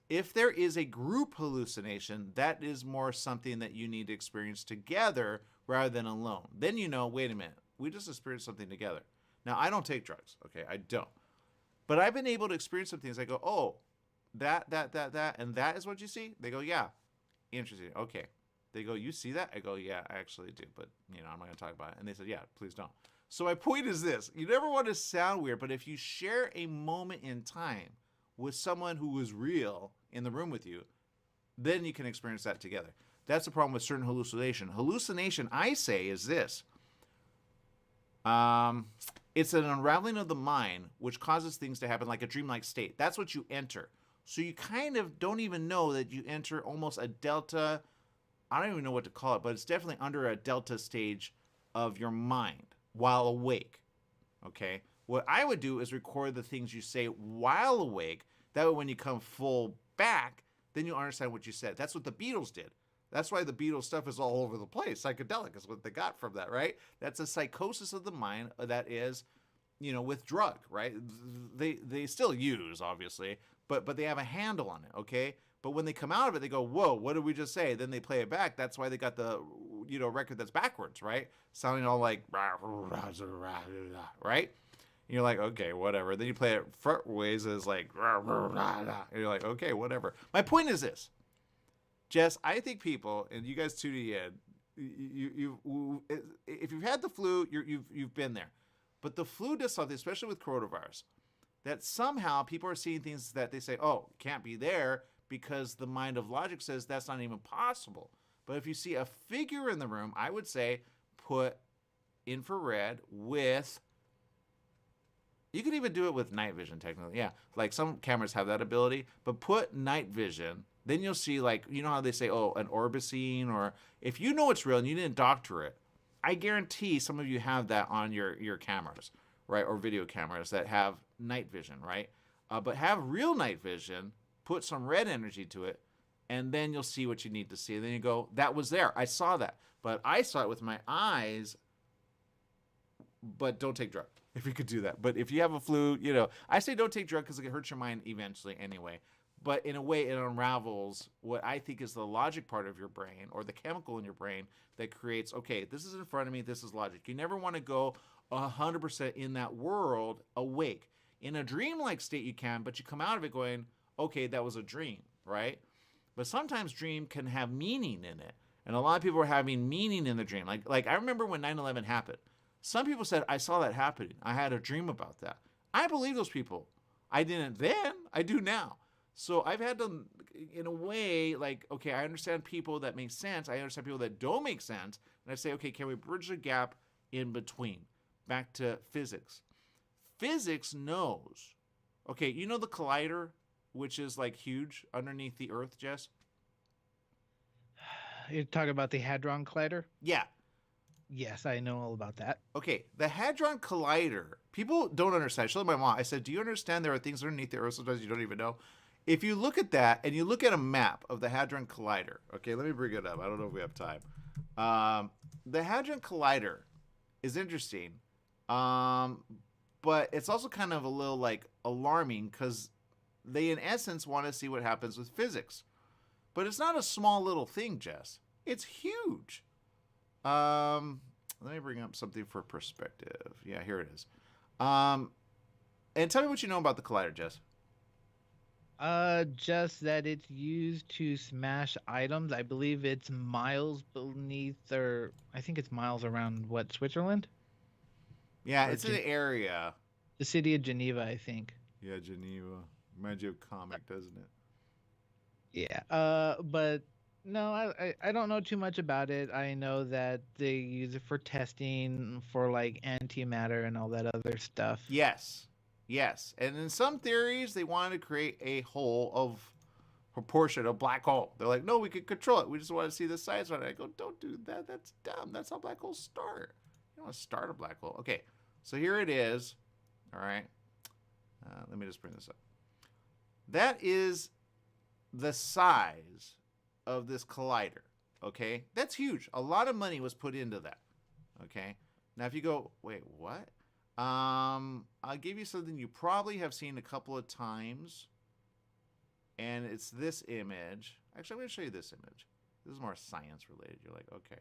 If there is a group hallucination, that is more something that you need to experience together rather than alone. Then you know, wait a minute, we just experienced something together. Now, I don't take drugs, okay? I don't. But I've been able to experience some things. I go, oh, that, and that is what you see? They go, yeah. Interesting. Okay. They go, you see that? I go, yeah, I actually do. But, I'm not going to talk about it. And they said, yeah, please don't. So my point is this. You never want to sound weird, but if you share a moment in time with someone who is real in the room with you, then you can experience that together. That's the problem with certain hallucination. Hallucination, I say, is this. It's an unraveling of the mind, which causes things to happen like a dreamlike state. That's what you enter. So you kind of don't even know that you enter almost a delta. I don't even know what to call it, but it's definitely under a delta stage of your mind while awake. Okay? What I would do is record the things you say while awake. That way when you come full back, then you understand what you said. That's what the Beatles did. That's why the Beatles stuff is all over the place. Psychedelic is what they got from that, right? That's a psychosis of the mind that is, with drug, right? They still use, obviously, but they have a handle on it, okay? But when they come out of it, they go, whoa, what did we just say? Then they play it back. That's why they got the, record that's backwards, right? Sounding all like, right? And you're like, okay, whatever. Then you play it front ways as like, and you're like, okay, whatever. My point is this. Jess, I think people, and you guys tuning in, if you've had the flu, you've been there. But the flu does something, especially with coronavirus, that somehow people are seeing things that they say, oh, can't be there because the mind of logic says that's not even possible. But if you see a figure in the room, I would say put infrared with, you can even do it with night vision technically. Yeah, like some cameras have that ability, but put night vision. Then you'll see, like, how they say, oh, an orbicine, or if you know it's real and you didn't doctor it, I guarantee some of you have that on your cameras, right, or video cameras that have night vision, right? But have real night vision, put some red energy to it, and then you'll see what you need to see. And then you go, that was there. I saw that. But I saw it with my eyes, but don't take drug if you could do that. But if you have a flu, I say don't take drug because it hurts your mind eventually anyway. But in a way, it unravels what I think is the logic part of your brain or the chemical in your brain that creates, okay, this is in front of me, this is logic. You never want to go 100% in that world awake. In a dreamlike state you can, but you come out of it going, okay, that was a dream, right? But sometimes dream can have meaning in it. And a lot of people were having meaning in the dream. Like I remember when 9/11 happened. Some people said, I saw that happening. I had a dream about that. I believe those people. I didn't then. I do now. So I've had to, in a way, like, okay, I understand people that make sense. I understand people that don't make sense. And I say, okay, can we bridge the gap in between? Back to physics. Physics knows. Okay, you know the collider, which is like huge underneath the Earth, Jess? You're talking about the Hadron Collider? Yeah. Yes, I know all about that. Okay, the Hadron Collider, people don't understand. I showed my mom. I said, do you understand there are things underneath the Earth sometimes you don't even know? If you look at that and you look at a map of the Hadron Collider, okay, let me bring it up. I don't know if we have time. The Hadron Collider is interesting, but it's also kind of a little like alarming because they, in essence, want to see what happens with physics. But it's not a small little thing, Jess. It's huge. Let me bring up something for perspective. Yeah, here it is. And tell me what you know about the collider, Jess. Just that it's used to smash items. I believe it's miles beneath, or I think it's miles around, what, Switzerland? Yeah, it's an area. The city of Geneva, I think. Yeah, Geneva. Reminds you of comic, doesn't it? Yeah. But no, I don't know too much about it. I know that they use it for testing for like antimatter and all that other stuff. Yes. Yes. And in some theories, they wanted to create a hole of proportion, a black hole. They're like, no, we can control it. We just want to see the size on it. I go, don't do that. That's dumb. That's how black holes start. You don't want to start a black hole. Okay. So here it is. All right. Let me just bring this up. That is the size of this collider. Okay. That's huge. A lot of money was put into that. Okay. Now, if you go, wait, what? I'll give you something you probably have seen a couple of times, and it's this image. Actually, I'm going to show you this image. This is more science related. You're like, okay.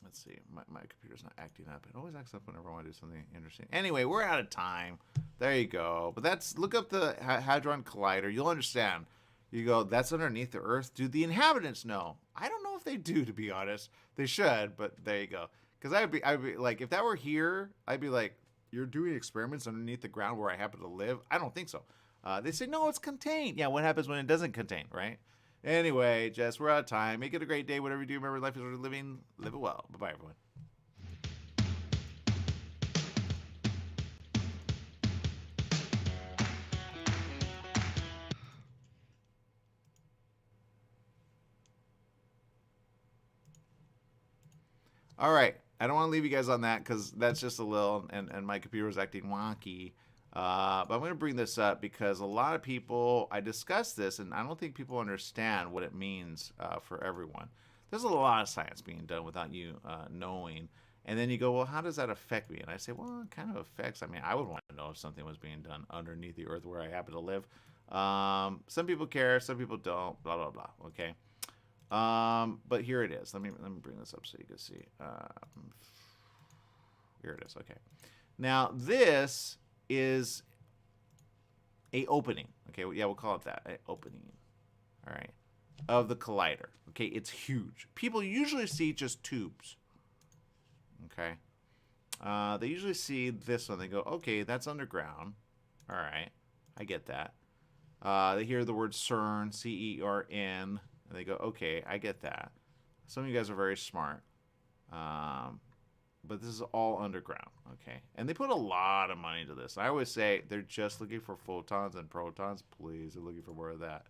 Let's see. My computer's not acting up. It always acts up whenever I want to do something interesting. Anyway, we're out of time. There you go. But that's, look up the Hadron Collider. You'll understand. You go, that's underneath the Earth. Do the inhabitants know? I don't know if they do, to be honest. They should, but there you go. Because I'd be like, if that were here, I'd be like, you're doing experiments underneath the ground where I happen to live? I don't think so. They say, no, it's contained. Yeah, what happens when it doesn't contain, right? Anyway, Jess, we're out of time. Make it a great day. Whatever you do, remember life is worth living. Live it well. Bye-bye, everyone. All right. I don't want to leave you guys on that because that's just a little, and my computer was acting wonky. But I'm going to bring this up because a lot of people, I discussed this, and I don't think people understand what it means for everyone. There's a lot of science being done without you knowing. And then you go, well, how does that affect me? And I say, well, it kind of affects. I mean, I would want to know if something was being done underneath the Earth where I happen to live. Some people care, some people don't, blah, blah, blah. Okay. But here it is. Let me bring this up so you can see. Here it is. Okay. Now this is a opening. Okay. Yeah, we'll call it that. An opening. All right. Of the collider. Okay. It's huge. People usually see just tubes. Okay. They usually see this one. They go, okay, that's underground. All right. I get that. They hear the word CERN, C-E-R-N. And they go, okay, I get that. Some of you guys are very smart. But this is all underground, okay? And they put a lot of money into this. I always say they're just looking for photons and protons. Please, they're looking for more of that.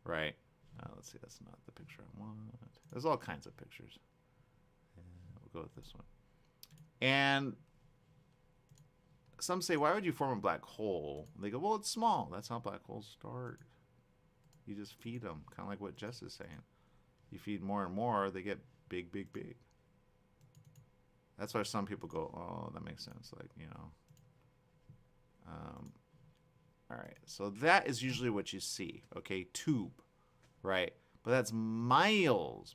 Right? Let's see, that's not the picture I want. There's all kinds of pictures. We'll go with this one. And some say, why would you form a black hole? They go, well, it's small. That's how black holes start. You just feed them, kind of like what Jess is saying. You feed more and more, they get big, big, big. That's why some people go, oh, that makes sense. Like, you know. All right. So that is usually what you see. Okay. Tube. Right. But that's miles.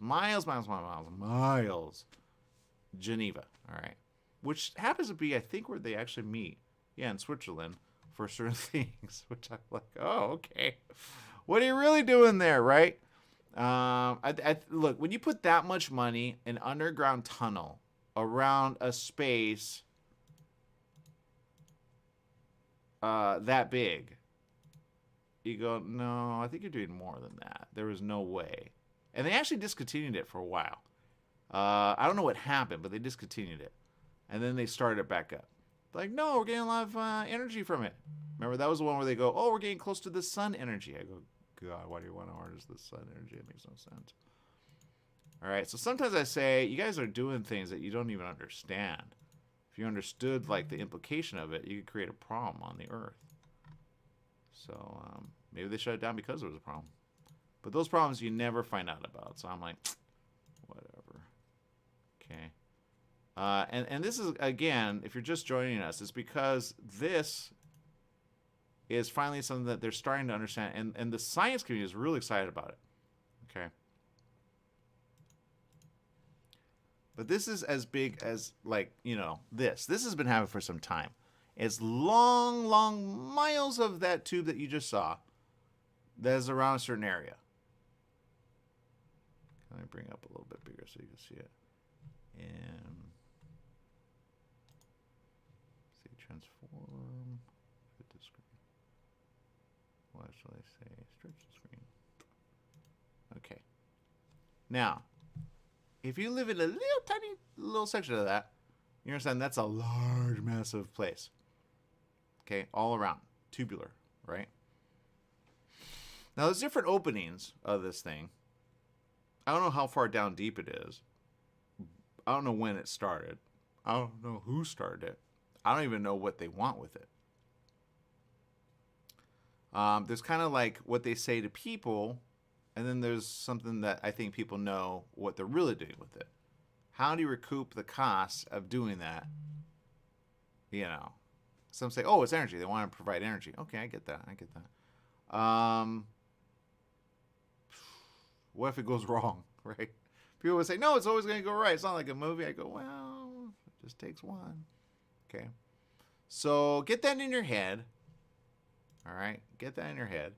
Geneva. All right. Which happens to be, I think, where they actually meet. Yeah, in Switzerland for certain things. Which I'm like, oh, okay. What are you really doing there, right? Look, when you put that much money in underground tunnel around a space that big, you go, no, I think you're doing more than that. There was no way. And they actually discontinued it for a while. I don't know what happened, but they discontinued it. And then they started it back up. Like, no, we're getting a lot of energy from it. Remember, that was the one where they go, oh, we're getting close to the sun energy. I go, God, why do you want to harness the sun energy? It makes no sense. All right, so sometimes I say, you guys are doing things that you don't even understand. If you understood, like, the implication of it, you could create a problem on the Earth. So maybe they shut it down because there was a problem. But those problems you never find out about. So I'm like, whatever. Okay. And this is, again, if you're just joining us, it's because this is finally something that they're starting to understand. And the science community is really excited about it. Okay. But this is as big as, like, you know, this. This has been happening for some time. It's long, long miles of that tube that you just saw that is around a certain area. Let me bring it up a little bit bigger so you can see it. And see, transform. Fit the screen. What shall I say? Stretch the screen. Okay. Now, if you live in a little tiny little section of that, you understand that's a large, massive place. Okay, all around. Tubular, right? Now, there's different openings of this thing. I don't know how far down deep it is. I don't know when it started. I don't know who started it. I don't even know what they want with it. There's kind of like what they say to people, and then there's something that I think people know what they're really doing with it. How do you recoup the costs of doing that? You know, some say, oh, it's energy. They want to provide energy. Okay, I get that. I get that. What if it goes wrong, right? People would say, no, it's always going to go right. It's not like a movie. I go, well, it just takes one. Okay. So get that in your head. All right. Get that in your head.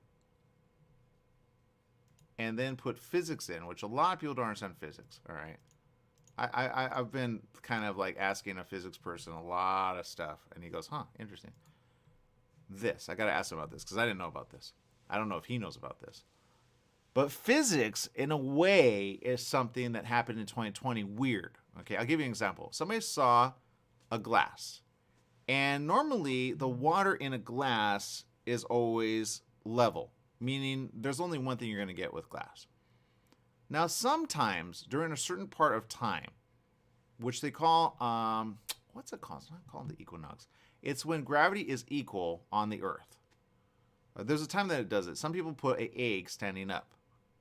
And then put physics in, which a lot of people don't understand physics. All right. I've been kind of like asking a physics person a lot of stuff. And he goes, huh, interesting. This, I got to ask him about this because I didn't know about this. I don't know if he knows about this. But physics, in a way, is something that happened in 2020 weird. Okay, I'll give you an example. Somebody saw a glass. And normally, the water in a glass is always level, meaning there's only one thing you're going to get with glass. Now, sometimes, during a certain part of time, which they call, what's it called? It's not called the equinox. It's when gravity is equal on the Earth. There's a time that it does it. Some people put an egg standing up.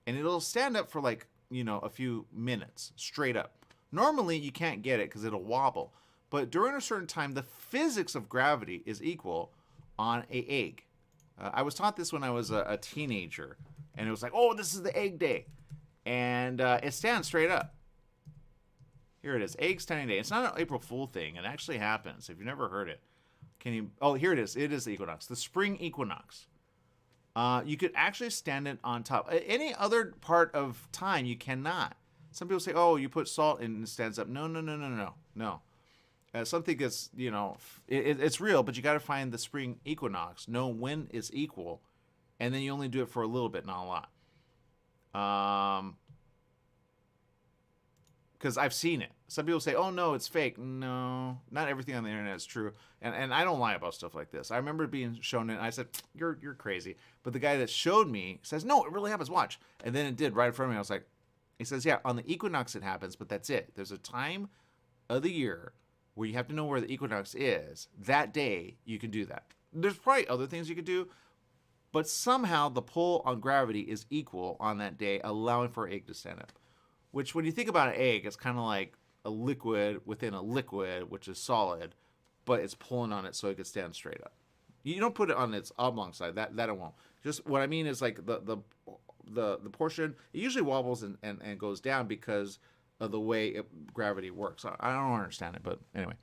And it'll stand up for like, you know, a few minutes straight up. Normally, you can't get it because it'll wobble. But during a certain time, the physics of gravity is equal on an egg. I was taught this when I was a teenager. And it was like, oh, this is the egg day. And it stands straight up. Here it is, egg standing day. It's not an April Fool thing. It actually happens. If you've never heard it. Can you? Oh, here it is. It is the equinox. The spring equinox. You could actually stand it on top. Any other part of time, you cannot. Some people say, oh, you put salt in and it stands up. No. Something that's, you know, it's real, but you got to find the spring equinox, know when it's equal, and then you only do it for a little bit, not a lot. Because I've seen it. Some people say, oh, no, it's fake. No, not everything on the internet is true. And I don't lie about stuff like this. I remember being shown it, and I said, you're crazy. But the guy that showed me says, no, it really happens. Watch. And then it did right in front of me. I was like, he says, yeah, on the equinox it happens, but that's it. There's a time of the year where you have to know where the equinox is. That day, you can do that. There's probably other things you could do, but somehow the pull on gravity is equal on that day, allowing for an egg to stand up. Which, when you think about an egg, it's kind of like a liquid within a liquid, which is solid, but it's pulling on it so it can stand straight up. You don't put it on its oblong side. That it won't. Just what I mean is like the portion, it usually wobbles and goes down because of the way gravity works. I don't understand it, but anyway.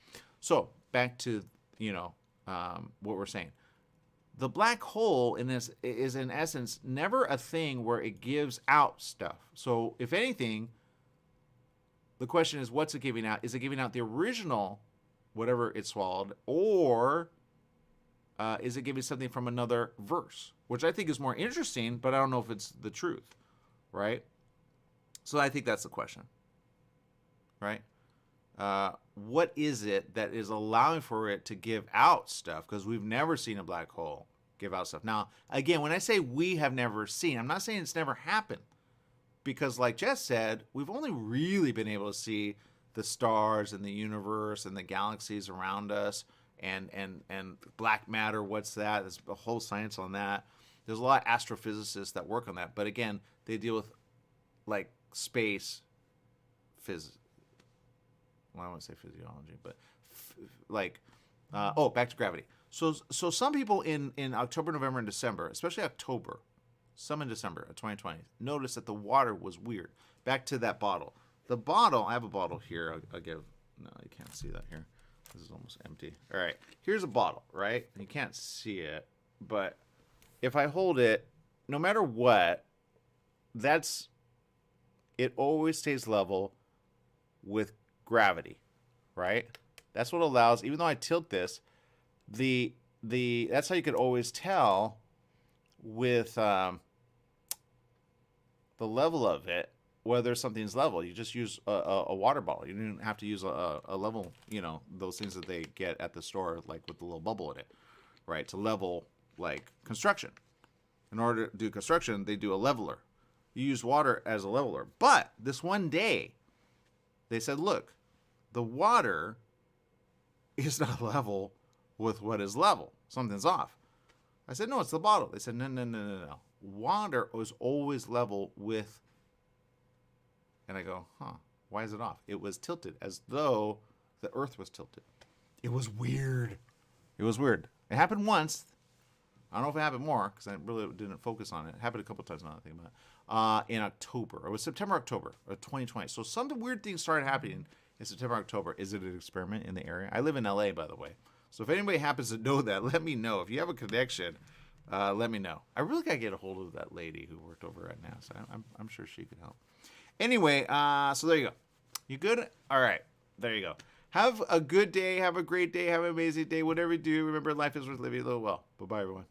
So back to, you know, what we're saying. the black hole in this is in essence never a thing where it gives out stuff. So if anything, the question is, what's it giving out? Is it giving out the original, whatever it swallowed, or is it giving something from another verse? Which I think is more interesting, but I don't know if it's the truth, right? So I think that's the question, right? What is it that is allowing for it to give out stuff? Because we've never seen a black hole give out stuff. Now, again, when I say we have never seen, I'm not saying it's never happened. Because like Jess said, we've only really been able to see the stars and the universe and the galaxies around us and black matter. What's that? There's a whole science on that. There's a lot of astrophysicists that work on that. But again, they deal with like space physics. Well, I wouldn't say physiology, but back to gravity. So some people in October, November, and December, especially October, some in December of 2020, noticed that the water was weird. Back to that bottle. The bottle, I have a bottle here. I'll give, no, you can't see that here. This is almost empty. All right, here's a bottle, right? You can't see it, but if I hold it, no matter what, it always stays level with gravity, right? That's what allows, even though I tilt this, that's how you could always tell with the level of it whether something's level. You just use a water bottle. You don't have to use a level, those things that they get at the store, like with the little bubble in it, right? To level, like construction. In order to do construction, they do a leveler. You use water as a leveler. But this one day, they said, look, the water is not level with what is level. Something's off. I said, no, it's the bottle. They said, no. Water was always level with, and I go, why is it off? It was tilted as though the earth was tilted. It was weird. It happened once. I don't know if it happened more because I really didn't focus on it. It happened a couple times now that I think about it. In October. It was September, October of 2020. So some weird things started happening in September, October. Is it an experiment in the area? I live in LA, by the way. So if anybody happens to know that, let me know. If you have a connection, let me know. I really got to get a hold of that lady who worked over at NASA. I'm sure she could help. Anyway, so there you go. You good? All right. There you go. Have a good day. Have a great day. Have an amazing day. Whatever you do, remember life is worth living a little well. Bye-bye, everyone.